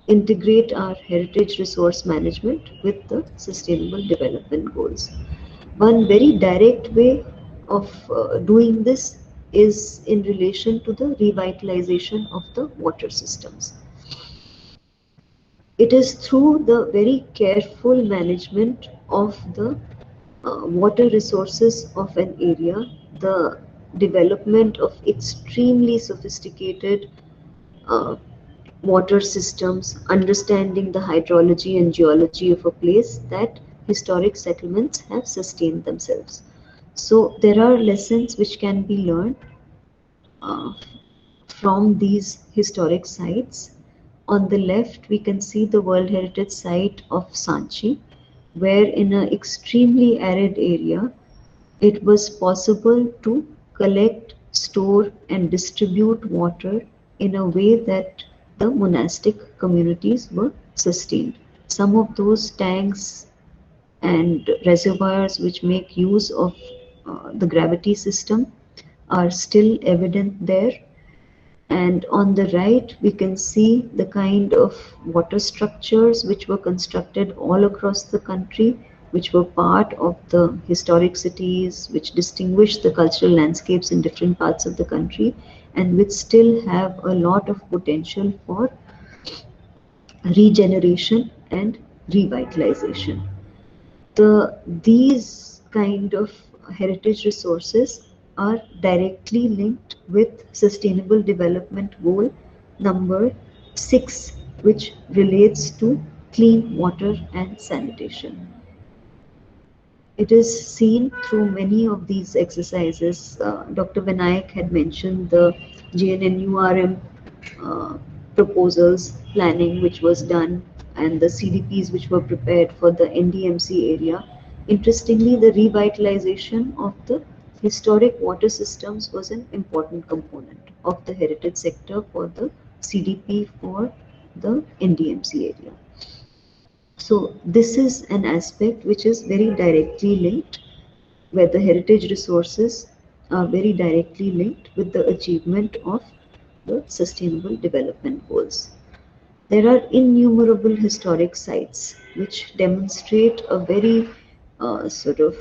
integrate our heritage resource management with the sustainable development goals. One very direct way of doing this is in relation to the revitalization of the water systems. It is through the very careful management of the water resources of an area, the development of extremely sophisticated uh, water systems, understanding the hydrology and geology of a place, that historic settlements have sustained themselves. So there are lessons which can be learned uh, from these historic sites. On the left, we can see the World Heritage Site of Sanchi, where in an extremely arid area, it was possible to collect, store, and distribute water in a way that the monastic communities were sustained. Some of those tanks and reservoirs which make use of the gravity system are still evident there. And on the right, we can see the kind of water structures which were constructed all across the country, which were part of the historic cities, which distinguish the cultural landscapes in different parts of the country, and which still have a lot of potential for regeneration and revitalization. These kind of heritage resources are directly linked with Sustainable Development Goal number 6, which relates to clean water and sanitation. It is seen through many of these exercises. Dr. Vinayak had mentioned the GNNURM uh, proposals planning which was done, and the CDPs which were prepared for the NDMC area. Interestingly, the revitalization of the historic water systems was an important component of the heritage sector for the CDP for the NDMC area. So this is an aspect which is very directly linked, where the heritage resources are very directly linked with the achievement of the Sustainable Development Goals. There are innumerable historic sites which demonstrate a very sort of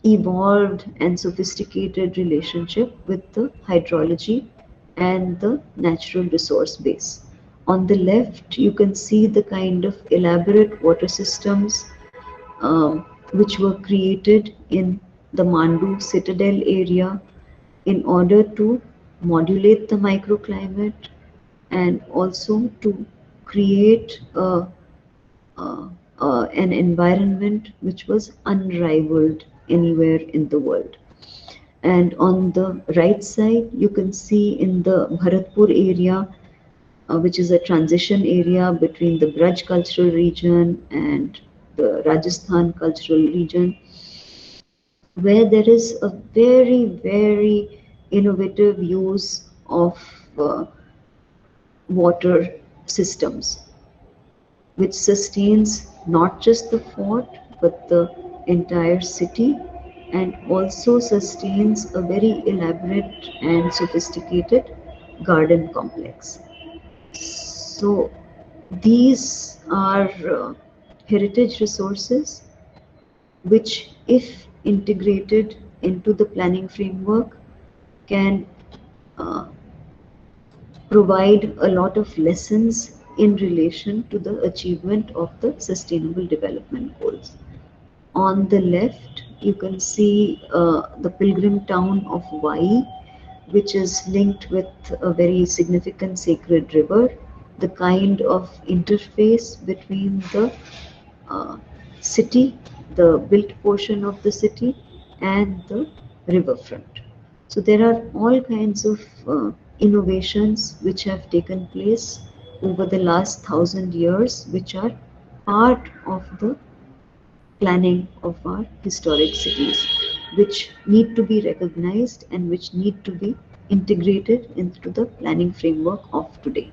evolved and sophisticated relationship with the hydrology and the natural resource base. On the left, you can see the kind of elaborate water systems which were created in the Mandu citadel area in order to modulate the microclimate and also to create an environment which was unrivaled anywhere in the world. And on the right side, you can see in the Bharatpur area, which is a transition area between the Braj cultural region and the Rajasthan cultural region, where there is a very, very innovative use of uh, water systems, which sustains not just the fort but the entire city, and also sustains a very elaborate and sophisticated garden complex. So these are heritage resources which, if integrated into the planning framework, can uh, provide a lot of lessons in relation to the achievement of the Sustainable Development Goals. On the left, you can see the pilgrim town of Vai, which is linked with a very significant sacred river, the kind of interface between the uh, city, the built portion of the city, and the riverfront. So there are all kinds of innovations which have taken place over the last 1,000 years, which are part of the planning of our historic cities, which need to be recognized and which need to be integrated into the planning framework of today.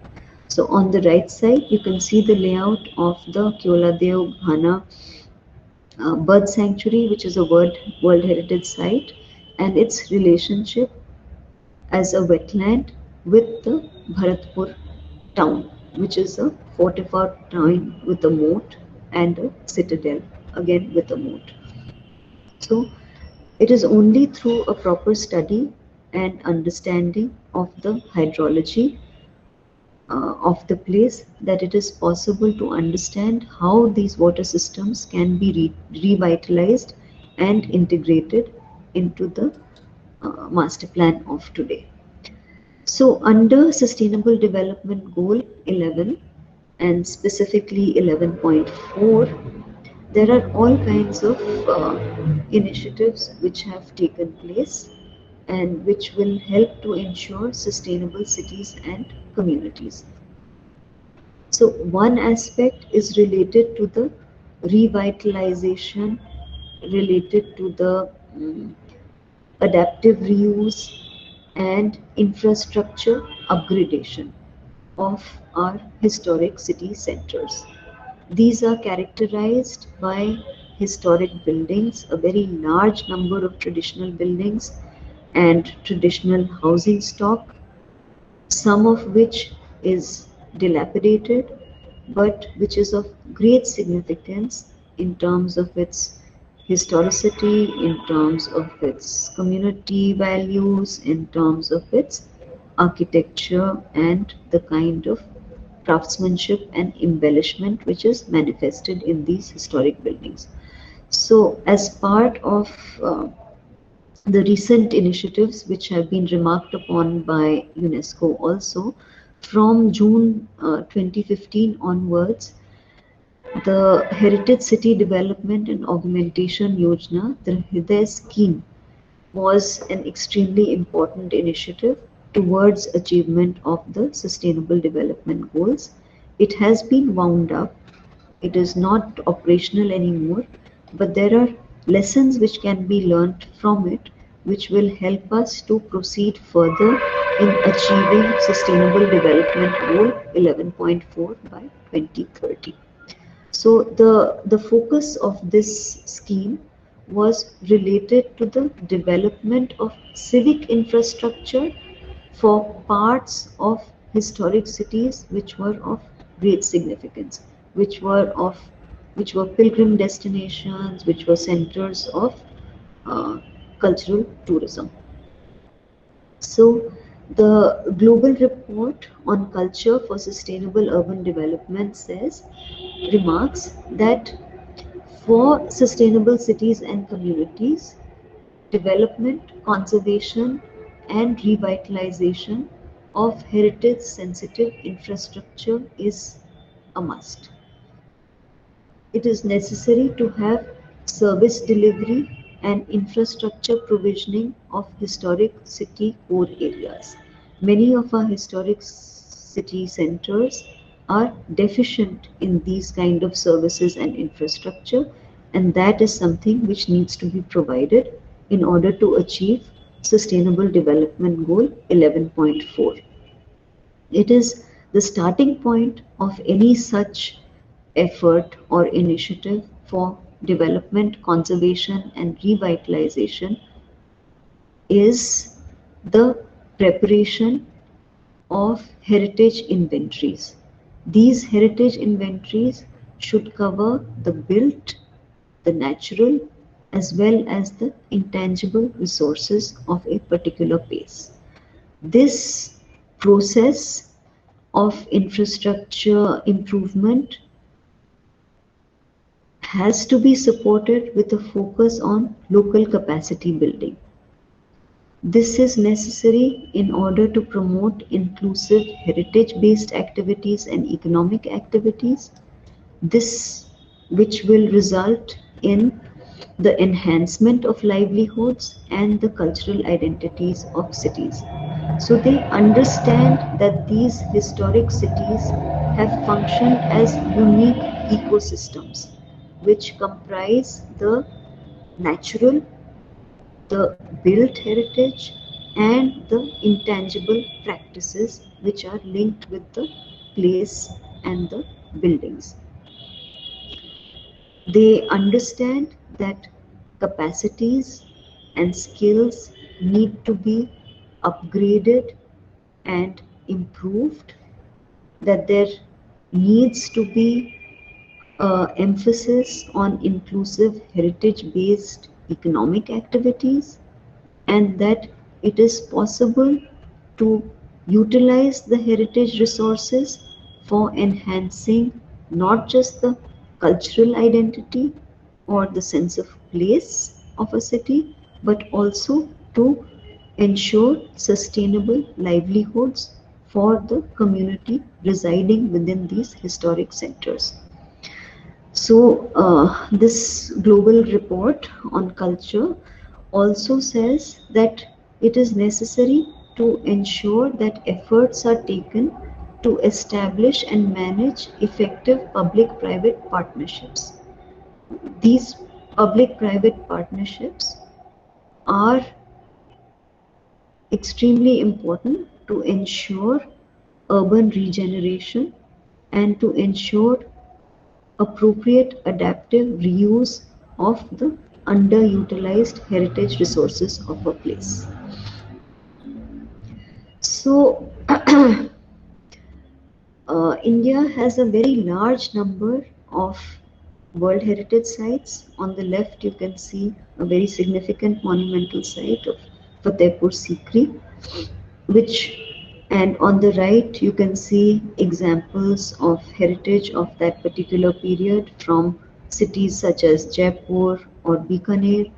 So on the right side, you can see the layout of the Kyoladev Ghana bird sanctuary, which is a World Heritage Site, and its relationship as a wetland with the Bharatpur town, which is a fortified town with a moat and a citadel, again with a moat. So it is only through a proper study and understanding of the hydrology of the place that it is possible to understand how these water systems can be revitalized and integrated into the master plan of today. So, under Sustainable Development Goal 11 and specifically 11.4, there are all kinds of initiatives which have taken place and which will help to ensure sustainable cities and communities. So, one aspect is related to the revitalization, related to the adaptive reuse and infrastructure upgradation of our historic city centers. These are characterized by historic buildings, a very large number of traditional buildings and traditional housing stock, some of which is dilapidated, but which is of great significance in terms of its historicity, in terms of its community values, in terms of its architecture and the kind of craftsmanship and embellishment which is manifested in these historic buildings. So, as part of the recent initiatives which have been remarked upon by UNESCO also, from June 2015 onwards, the Heritage City Development and Augmentation Yojana, the Hriday scheme, was an extremely important initiative towards achievement of the Sustainable Development Goals. It has been wound up, it is not operational anymore, but there are lessons which can be learnt from it which will help us to proceed further in achieving Sustainable Development Goal 11.4 by 2030. So the focus of this scheme was related to the development of civic infrastructure for parts of historic cities which were of great significance, which were of which were pilgrim destinations, which were centers of uh, cultural tourism. So The Global Report on Culture for Sustainable Urban Development says, remarks that for sustainable cities and communities, development, conservation, and revitalization of heritage sensitive infrastructure is a must. It is necessary to have service delivery and infrastructure provisioning of historic city core areas. Many of our historic city centers are deficient in these kind of services and infrastructure, and that is something which needs to be provided in order to achieve Sustainable Development Goal 11.4. It is the starting point of any such effort or initiative for development, conservation, and revitalization is the preparation of heritage inventories. These heritage inventories should cover the built, the natural, as well as the intangible resources of a particular place. This process of infrastructure improvement has to be supported with a focus on local capacity building. This is necessary in order to promote inclusive heritage-based activities and economic activities, this which will result in the enhancement of livelihoods and the cultural identities of cities. So they understand that these historic cities have functioned as unique ecosystems which comprise the natural, the built heritage, and the intangible practices which are linked with the place and the buildings. They understand that capacities and skills need to be upgraded and improved, that there needs to be emphasis on inclusive heritage based economic activities, and that it is possible to utilize the heritage resources for enhancing not just the cultural identity or the sense of place of a city, but also to ensure sustainable livelihoods for the community residing within these historic centers. So, this global report on culture also says that it is necessary to ensure that efforts are taken to establish and manage effective public private partnerships. These public private partnerships are extremely important to ensure urban regeneration and to ensure appropriate adaptive reuse of the underutilized heritage resources of a place. So, India has a very large number of World Heritage sites. On the left, you can see a very significant monumental site of Fatehpur Sikri, which, and on the right you can see examples of heritage of that particular period from cities such as Jaipur or Bikaner,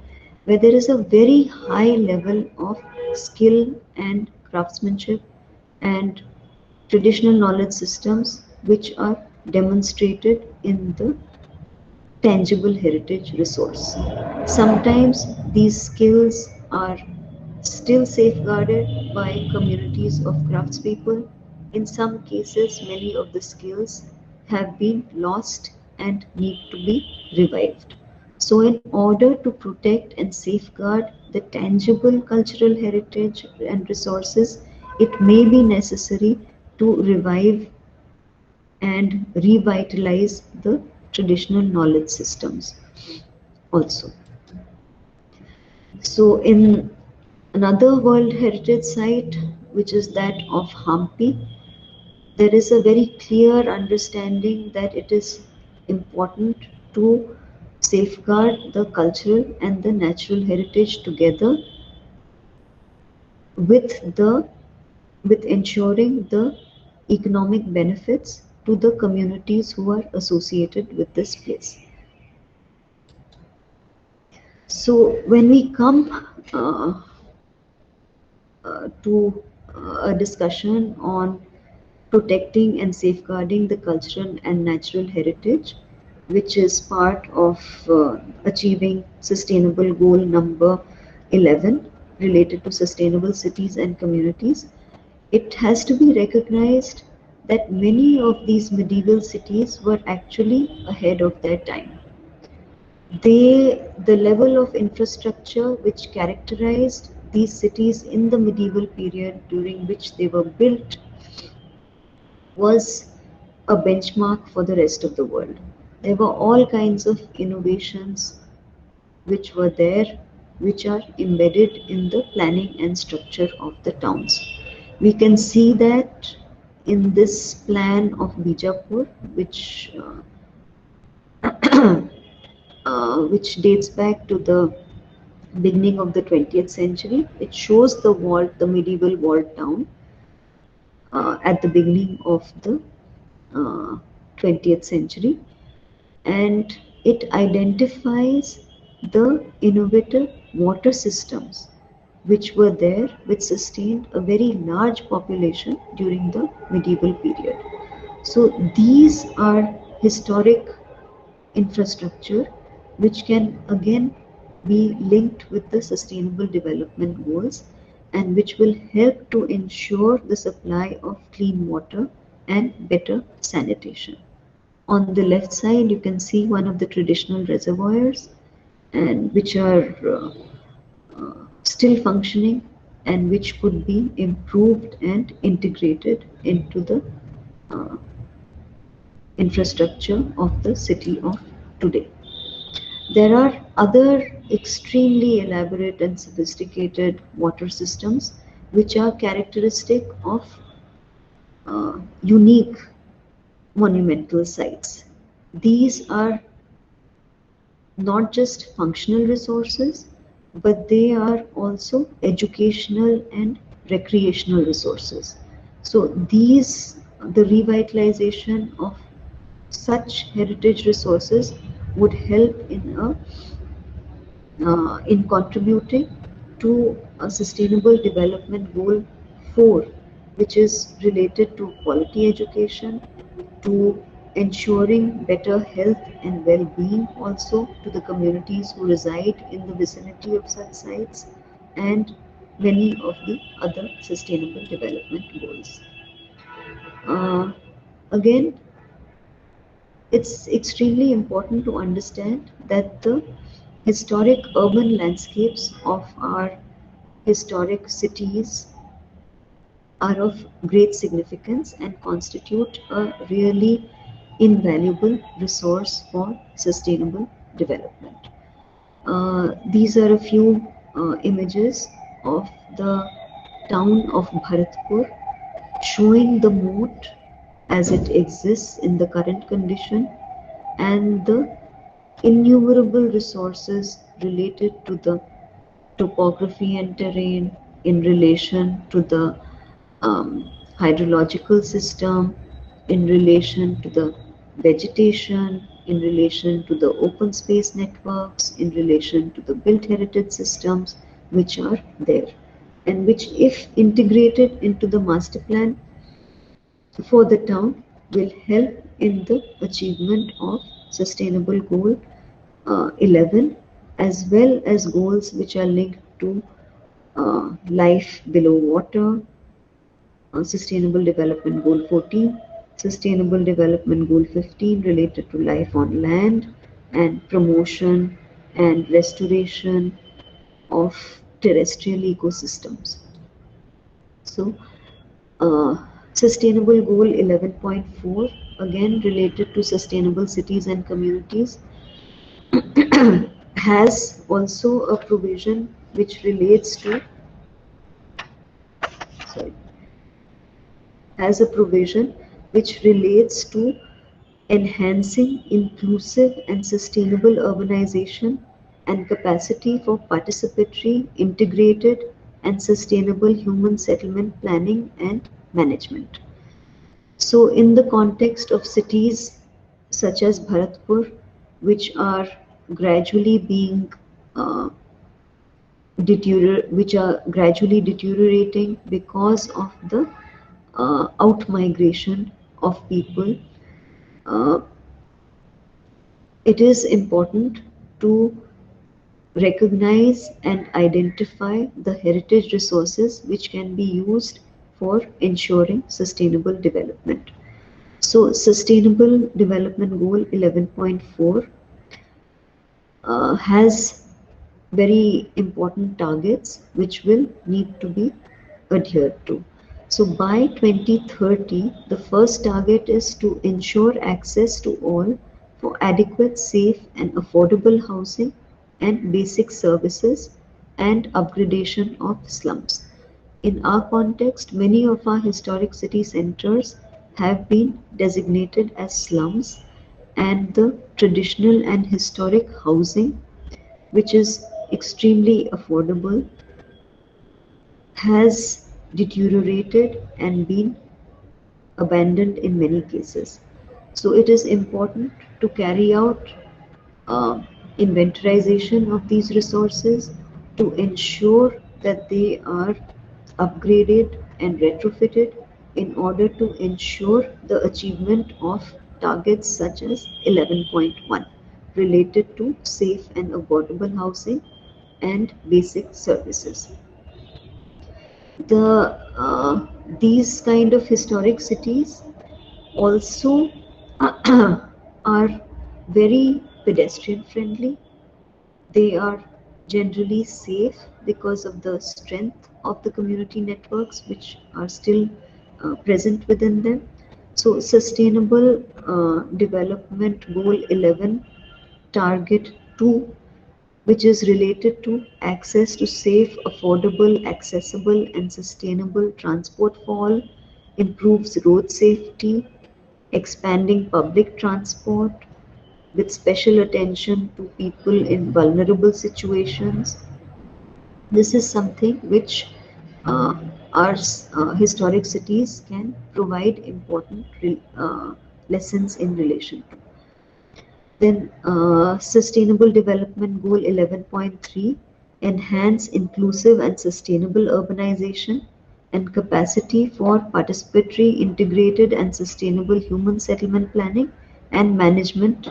where there is a very high level of skill and craftsmanship and traditional knowledge systems which are demonstrated in the tangible heritage resource. Sometimes these skills are still safeguarded by communities of craftspeople. In some cases, many of the skills have been lost and need to be revived. So, in order to protect and safeguard the tangible cultural heritage and resources, it may be necessary to revive and revitalize the traditional knowledge systems also. So, in another World Heritage Site, which is that of Hampi, there is a very clear understanding that it is important to safeguard the cultural and the natural heritage together with the with ensuring the economic benefits to the communities who are associated with this place. So when we come to a discussion on protecting and safeguarding the cultural and natural heritage, which is part of achieving sustainable goal number 11 related to sustainable cities and communities, it has to be recognized that many of these medieval cities were actually ahead of their time. The level of infrastructure which characterized these cities in the medieval period during which they were built was a benchmark for the rest of the world. There were all kinds of innovations which were there, which are embedded in the planning and structure of the towns. We can see that in this plan of Bijapur, which dates back to the beginning of the 20th century. It shows the medieval walled town at the beginning of the uh, 20th century, and it identifies the innovative water systems which were there, which sustained a very large population during the medieval period. So these are historic infrastructure which can again be linked with the sustainable development goals and which will help to ensure the supply of clean water and better sanitation. On the left side, you can see one of the traditional reservoirs and which are still functioning and which could be improved and integrated into the uh, infrastructure of the city of today. There are other extremely elaborate and sophisticated water systems which are characteristic of unique monumental sites. These are not just functional resources, but they are also educational and recreational resources. So the revitalization of such heritage resources would help in contributing to a sustainable development goal 4, which is related to quality education, to ensuring better health and well-being also to the communities who reside in the vicinity of such sites, and many of the other sustainable development goals. Uh, Again, it's extremely important to understand that the historic urban landscapes of our historic cities are of great significance and constitute a really invaluable resource for sustainable development. These are a few images of the town of Bharatpur showing the moat as it exists in the current condition and the innumerable resources related to the topography and terrain in relation to the um, hydrological system, in relation to the vegetation, in relation to the open space networks, in relation to the built heritage systems which are there and which, if integrated into the master plan for the town, will help in the achievement of sustainable goal 11, as well as goals which are linked to life below water, sustainable development goal 14, sustainable development goal 15 related to life on land, and promotion and restoration of terrestrial ecosystems. So sustainable goal 11.4, again related to sustainable cities and communities, has also a provision which relates to, sorry, has a provision which relates to enhancing inclusive and sustainable urbanization and capacity for participatory, integrated and sustainable human settlement planning and management. So, in the context of cities such as Bharatpur, which are gradually being which are gradually deteriorating because of the out migration of people, uh, it is important to recognize and identify the heritage resources which can be used for ensuring sustainable development. So, Sustainable Development Goal 11.4 has very important targets which will need to be adhered to. So by 2030, the first target is to ensure access to all for adequate, safe, and affordable housing and basic services and upgradation of slums. In our context, many of our historic city centers have been designated as slums, and the traditional and historic housing, which is extremely affordable, has deteriorated and been abandoned in many cases. So it is important to carry out uh, inventorization of these resources to ensure that they are upgraded and retrofitted in order to ensure the achievement of targets such as 11.1 related to safe and affordable housing and basic services. These kind of historic cities also are very pedestrian friendly. They are generally safe because of the strength of the community networks which are still present within them. So, Sustainable Development Goal 11, Target 2, which is related to access to safe, affordable, accessible, and sustainable transport for all, improves road safety, expanding public transport with special attention to people in vulnerable situations. This is something which uh, our historic cities can provide important lessons in relation to. Then Sustainable Development Goal 11.3, enhance inclusive and sustainable urbanization and capacity for participatory, integrated and sustainable human settlement planning and management.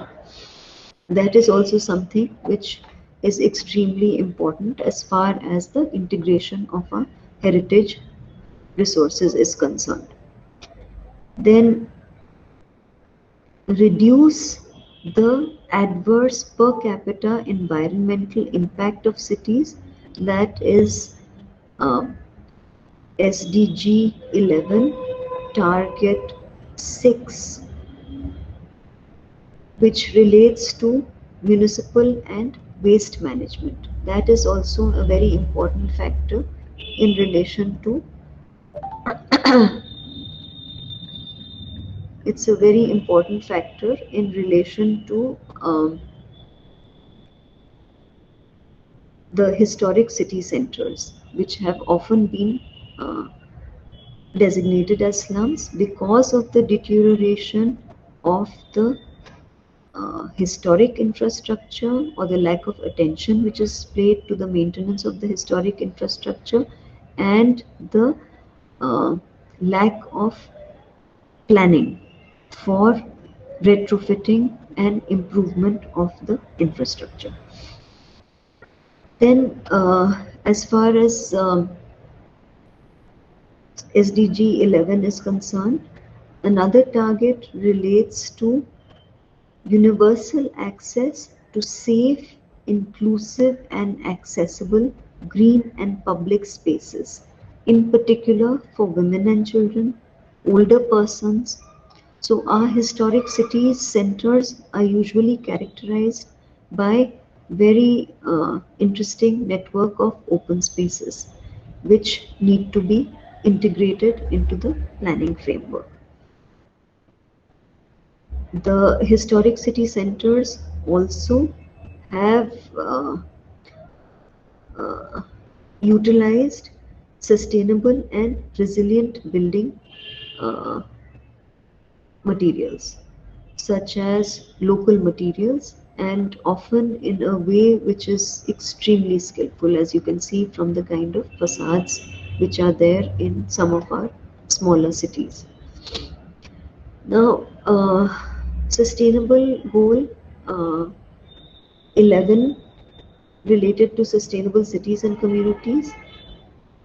That is also something which is extremely important as far as the integration of our heritage resources is concerned. Then reduce the adverse per capita environmental impact of cities, that is um, SDG 11 target 6, which relates to municipal and waste management. That is also a very important factor in relation to it's a very important factor in relation to the historic city centers, which have often been uh, designated as slums because of the deterioration of the historic infrastructure or the lack of attention which is paid to the maintenance of the historic infrastructure and the uh, lack of planning for retrofitting and improvement of the infrastructure. Then, as far as SDG 11 is concerned, another target relates to universal access to safe, inclusive, and accessible green and public spaces, in particular for women and children, older persons. So, our historic cities centers are usually characterized by very interesting network of open spaces which need to be integrated into the planning framework. The historic city centers also have utilized sustainable and resilient building uh, materials, such as local materials, and often in a way which is extremely skillful, as you can see from the kind of facades which are there in some of our smaller cities. Now, sustainable goal uh, 11 related to sustainable cities and communities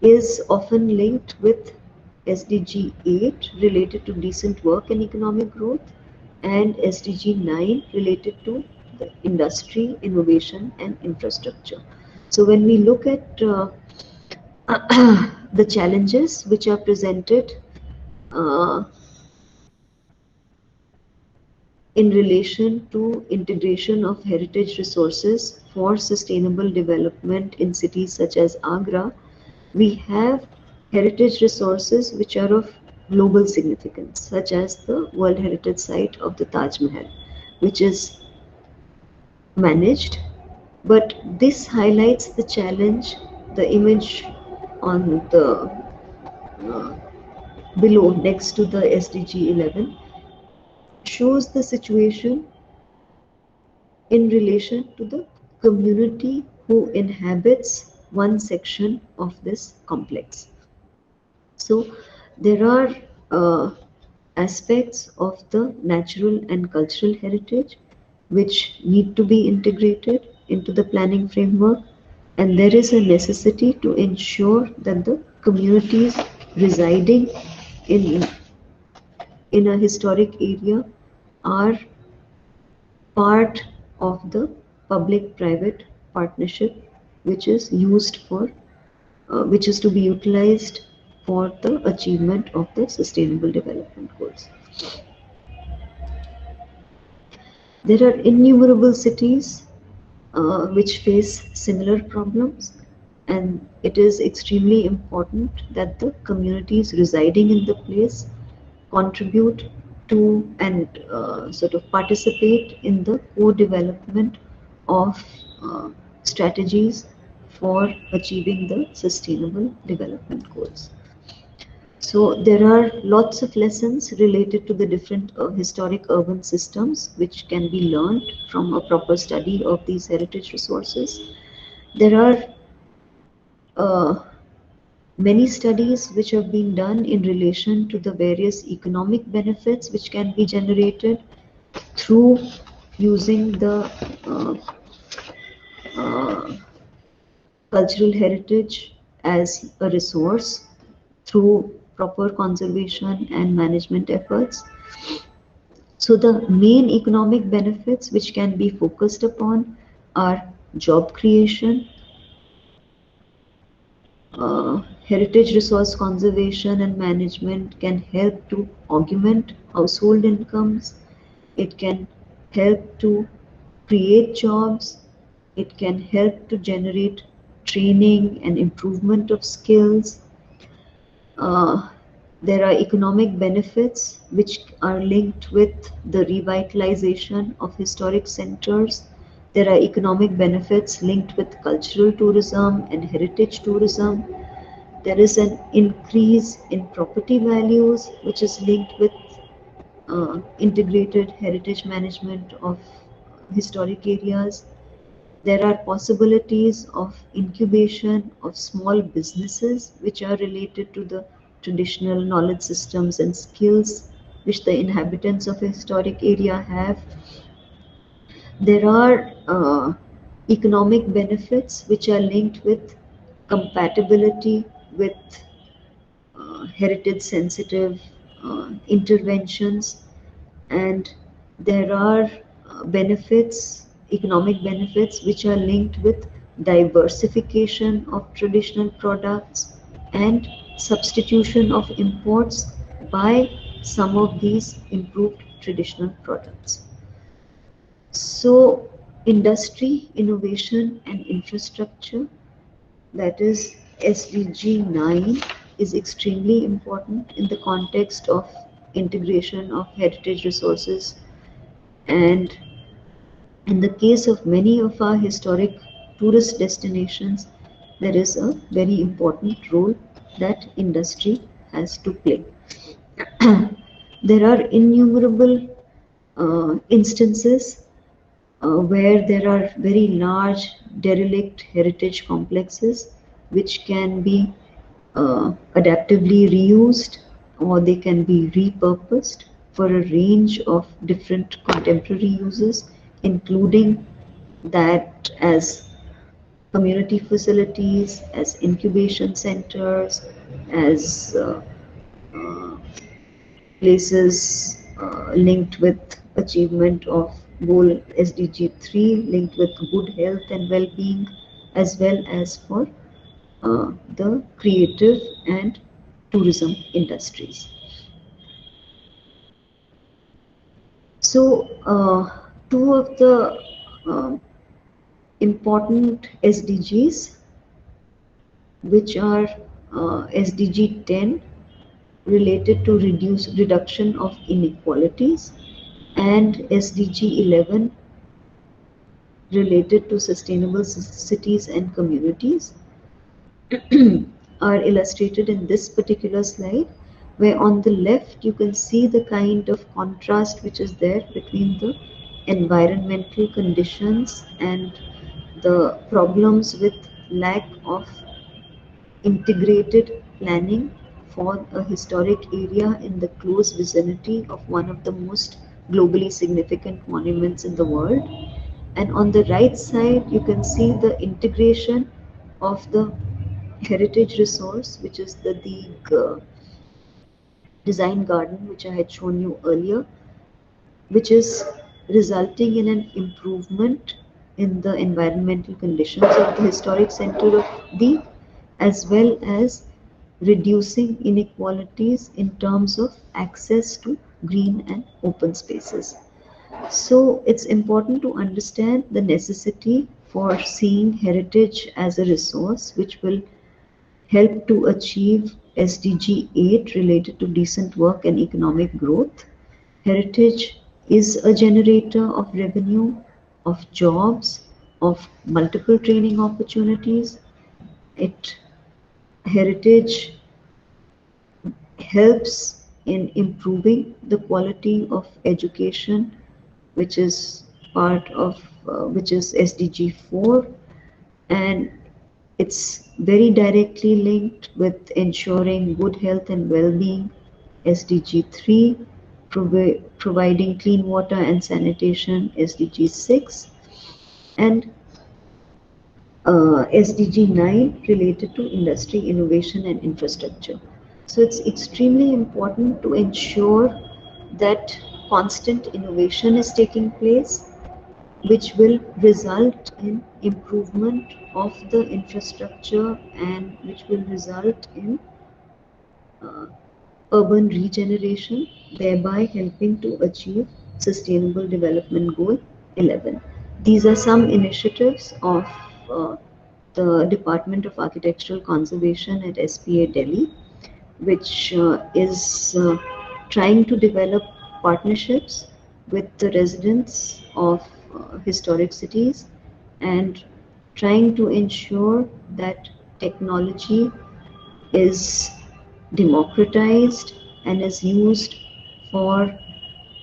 is often linked with SDG 8 related to decent work and economic growth, and SDG 9 related to the industry, innovation, and infrastructure. So, when we look at the challenges which are presented uh, in relation to integration of heritage resources for sustainable development in cities such as Agra, we have heritage resources which are of global significance, such as the World Heritage Site of the Taj Mahal, which is managed. But this highlights the challenge. The image on the uh, below next to the SDG 11 shows the situation in relation to the community who inhabits one section of this complex. So there are aspects of the natural and cultural heritage which need to be integrated into the planning framework, and there is a necessity to ensure that the communities residing in in a historic area are part of the public-private partnership which is used for which is to be utilized for the achievement of the sustainable development goals. There are innumerable cities which face similar problems, and it is extremely important that the communities residing in the place contribute to and sort of participate in the co-development of uh, strategies for achieving the sustainable development goals. So there are lots of lessons related to the different historic urban systems which can be learned from a proper study of these heritage resources. There are uh, many studies which have been done in relation to the various economic benefits which can be generated through using the uh, uh, cultural heritage as a resource through proper conservation and management efforts. So the main economic benefits which can be focused upon are job creation, heritage resource conservation and management can help to augment household incomes. It can help to create jobs. It can help to generate training and improvement of skills. Uh, there are economic benefits which are linked with the revitalization of historic centers. There are economic benefits linked with cultural tourism and heritage tourism. There is an increase in property values which is linked with integrated heritage management of historic areas. There are possibilities of incubation of small businesses which are related to the traditional knowledge systems and skills which the inhabitants of a historic area have. There are economic benefits which are linked with compatibility with heritage sensitive interventions, and there are benefits, economic benefits which are linked with diversification of traditional products and substitution of imports by some of these improved traditional products. So industry, innovation and infrastructure, that is SDG 9, is extremely important in the context of integration of heritage resources, and in the case of many of our historic tourist destinations, there is a very important role that industry has to play. There are innumerable instances where there are very large derelict heritage complexes which can be adaptively reused, or they can be repurposed for a range of different contemporary uses, including that as community facilities, as incubation centers, as places linked with achievement of goal SDG 3, linked with good health and well-being, as well as for the creative and tourism industries. So, two of the uh, important SDGs, which are SDG 10, related to reduction of inequalities, and SDG 11, related to sustainable cities and communities, are illustrated in this particular slide, where on the left you can see the kind of contrast which is there between the environmental conditions and the problems with lack of integrated planning for a historic area in the close vicinity of one of the most globally significant monuments in the world. And on the right side, you can see the integration of the heritage resource, which is the design garden, which I had shown you earlier, which is resulting in an improvement in the environmental conditions of the historic center of the, as well as reducing inequalities in terms of access to green and open spaces. So it's important to understand the necessity for seeing heritage as a resource which will help to achieve SDG 8 related to decent work and economic growth. Heritage is a generator of revenue, of jobs, of multiple training opportunities. It heritage helps in improving the quality of education, which is part of which is SDG 4, and it's very directly linked with ensuring good health and well-being, SDG 3, providing clean water and sanitation, SDG 6, and SDG 9 related to industry, innovation and infrastructure. So it's extremely important to ensure that constant innovation is taking place, which will result in improvement of the infrastructure and which will result in uh, urban regeneration, thereby helping to achieve Sustainable Development Goal 11. These are some initiatives of uh, the Department of Architectural Conservation at SPA Delhi, which is trying to develop partnerships with the residents of historic cities and trying to ensure that technology is democratized and is used for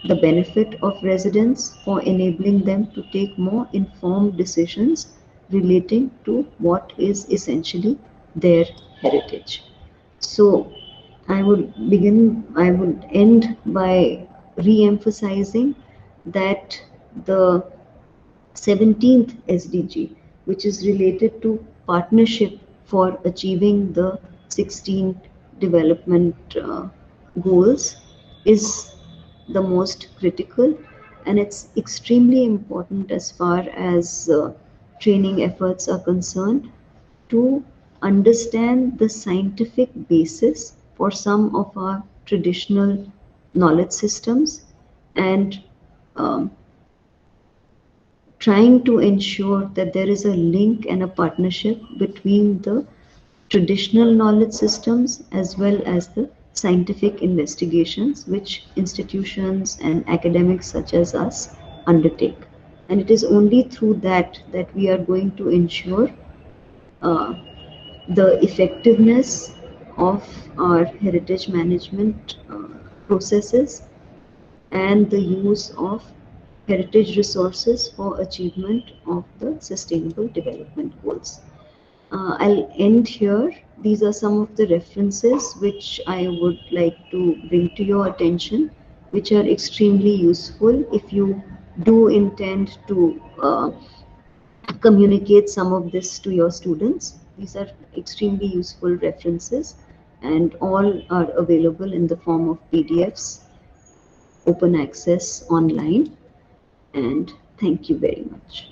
the benefit of residents, for enabling them to take more informed decisions relating to what is essentially their heritage. So I would end by re-emphasizing that the 17th SDG, which is related to partnership for achieving the 16 development goals, is the most critical, and it's extremely important as far as training efforts are concerned to understand the scientific basis for some of our traditional knowledge systems and um, trying to ensure that there is a link and a partnership between the traditional knowledge systems as well as the scientific investigations which institutions and academics such as us undertake. And it is only through that that we are going to ensure uh, the effectiveness of our heritage management processes and the use of heritage resources for achievement of the sustainable development goals. I'll end here. These are some of the references which I would like to bring to your attention, which are extremely useful if you do intend to communicate some of this to your students. These are extremely useful references and all are available in the form of PDFs, open access online. And thank you very much.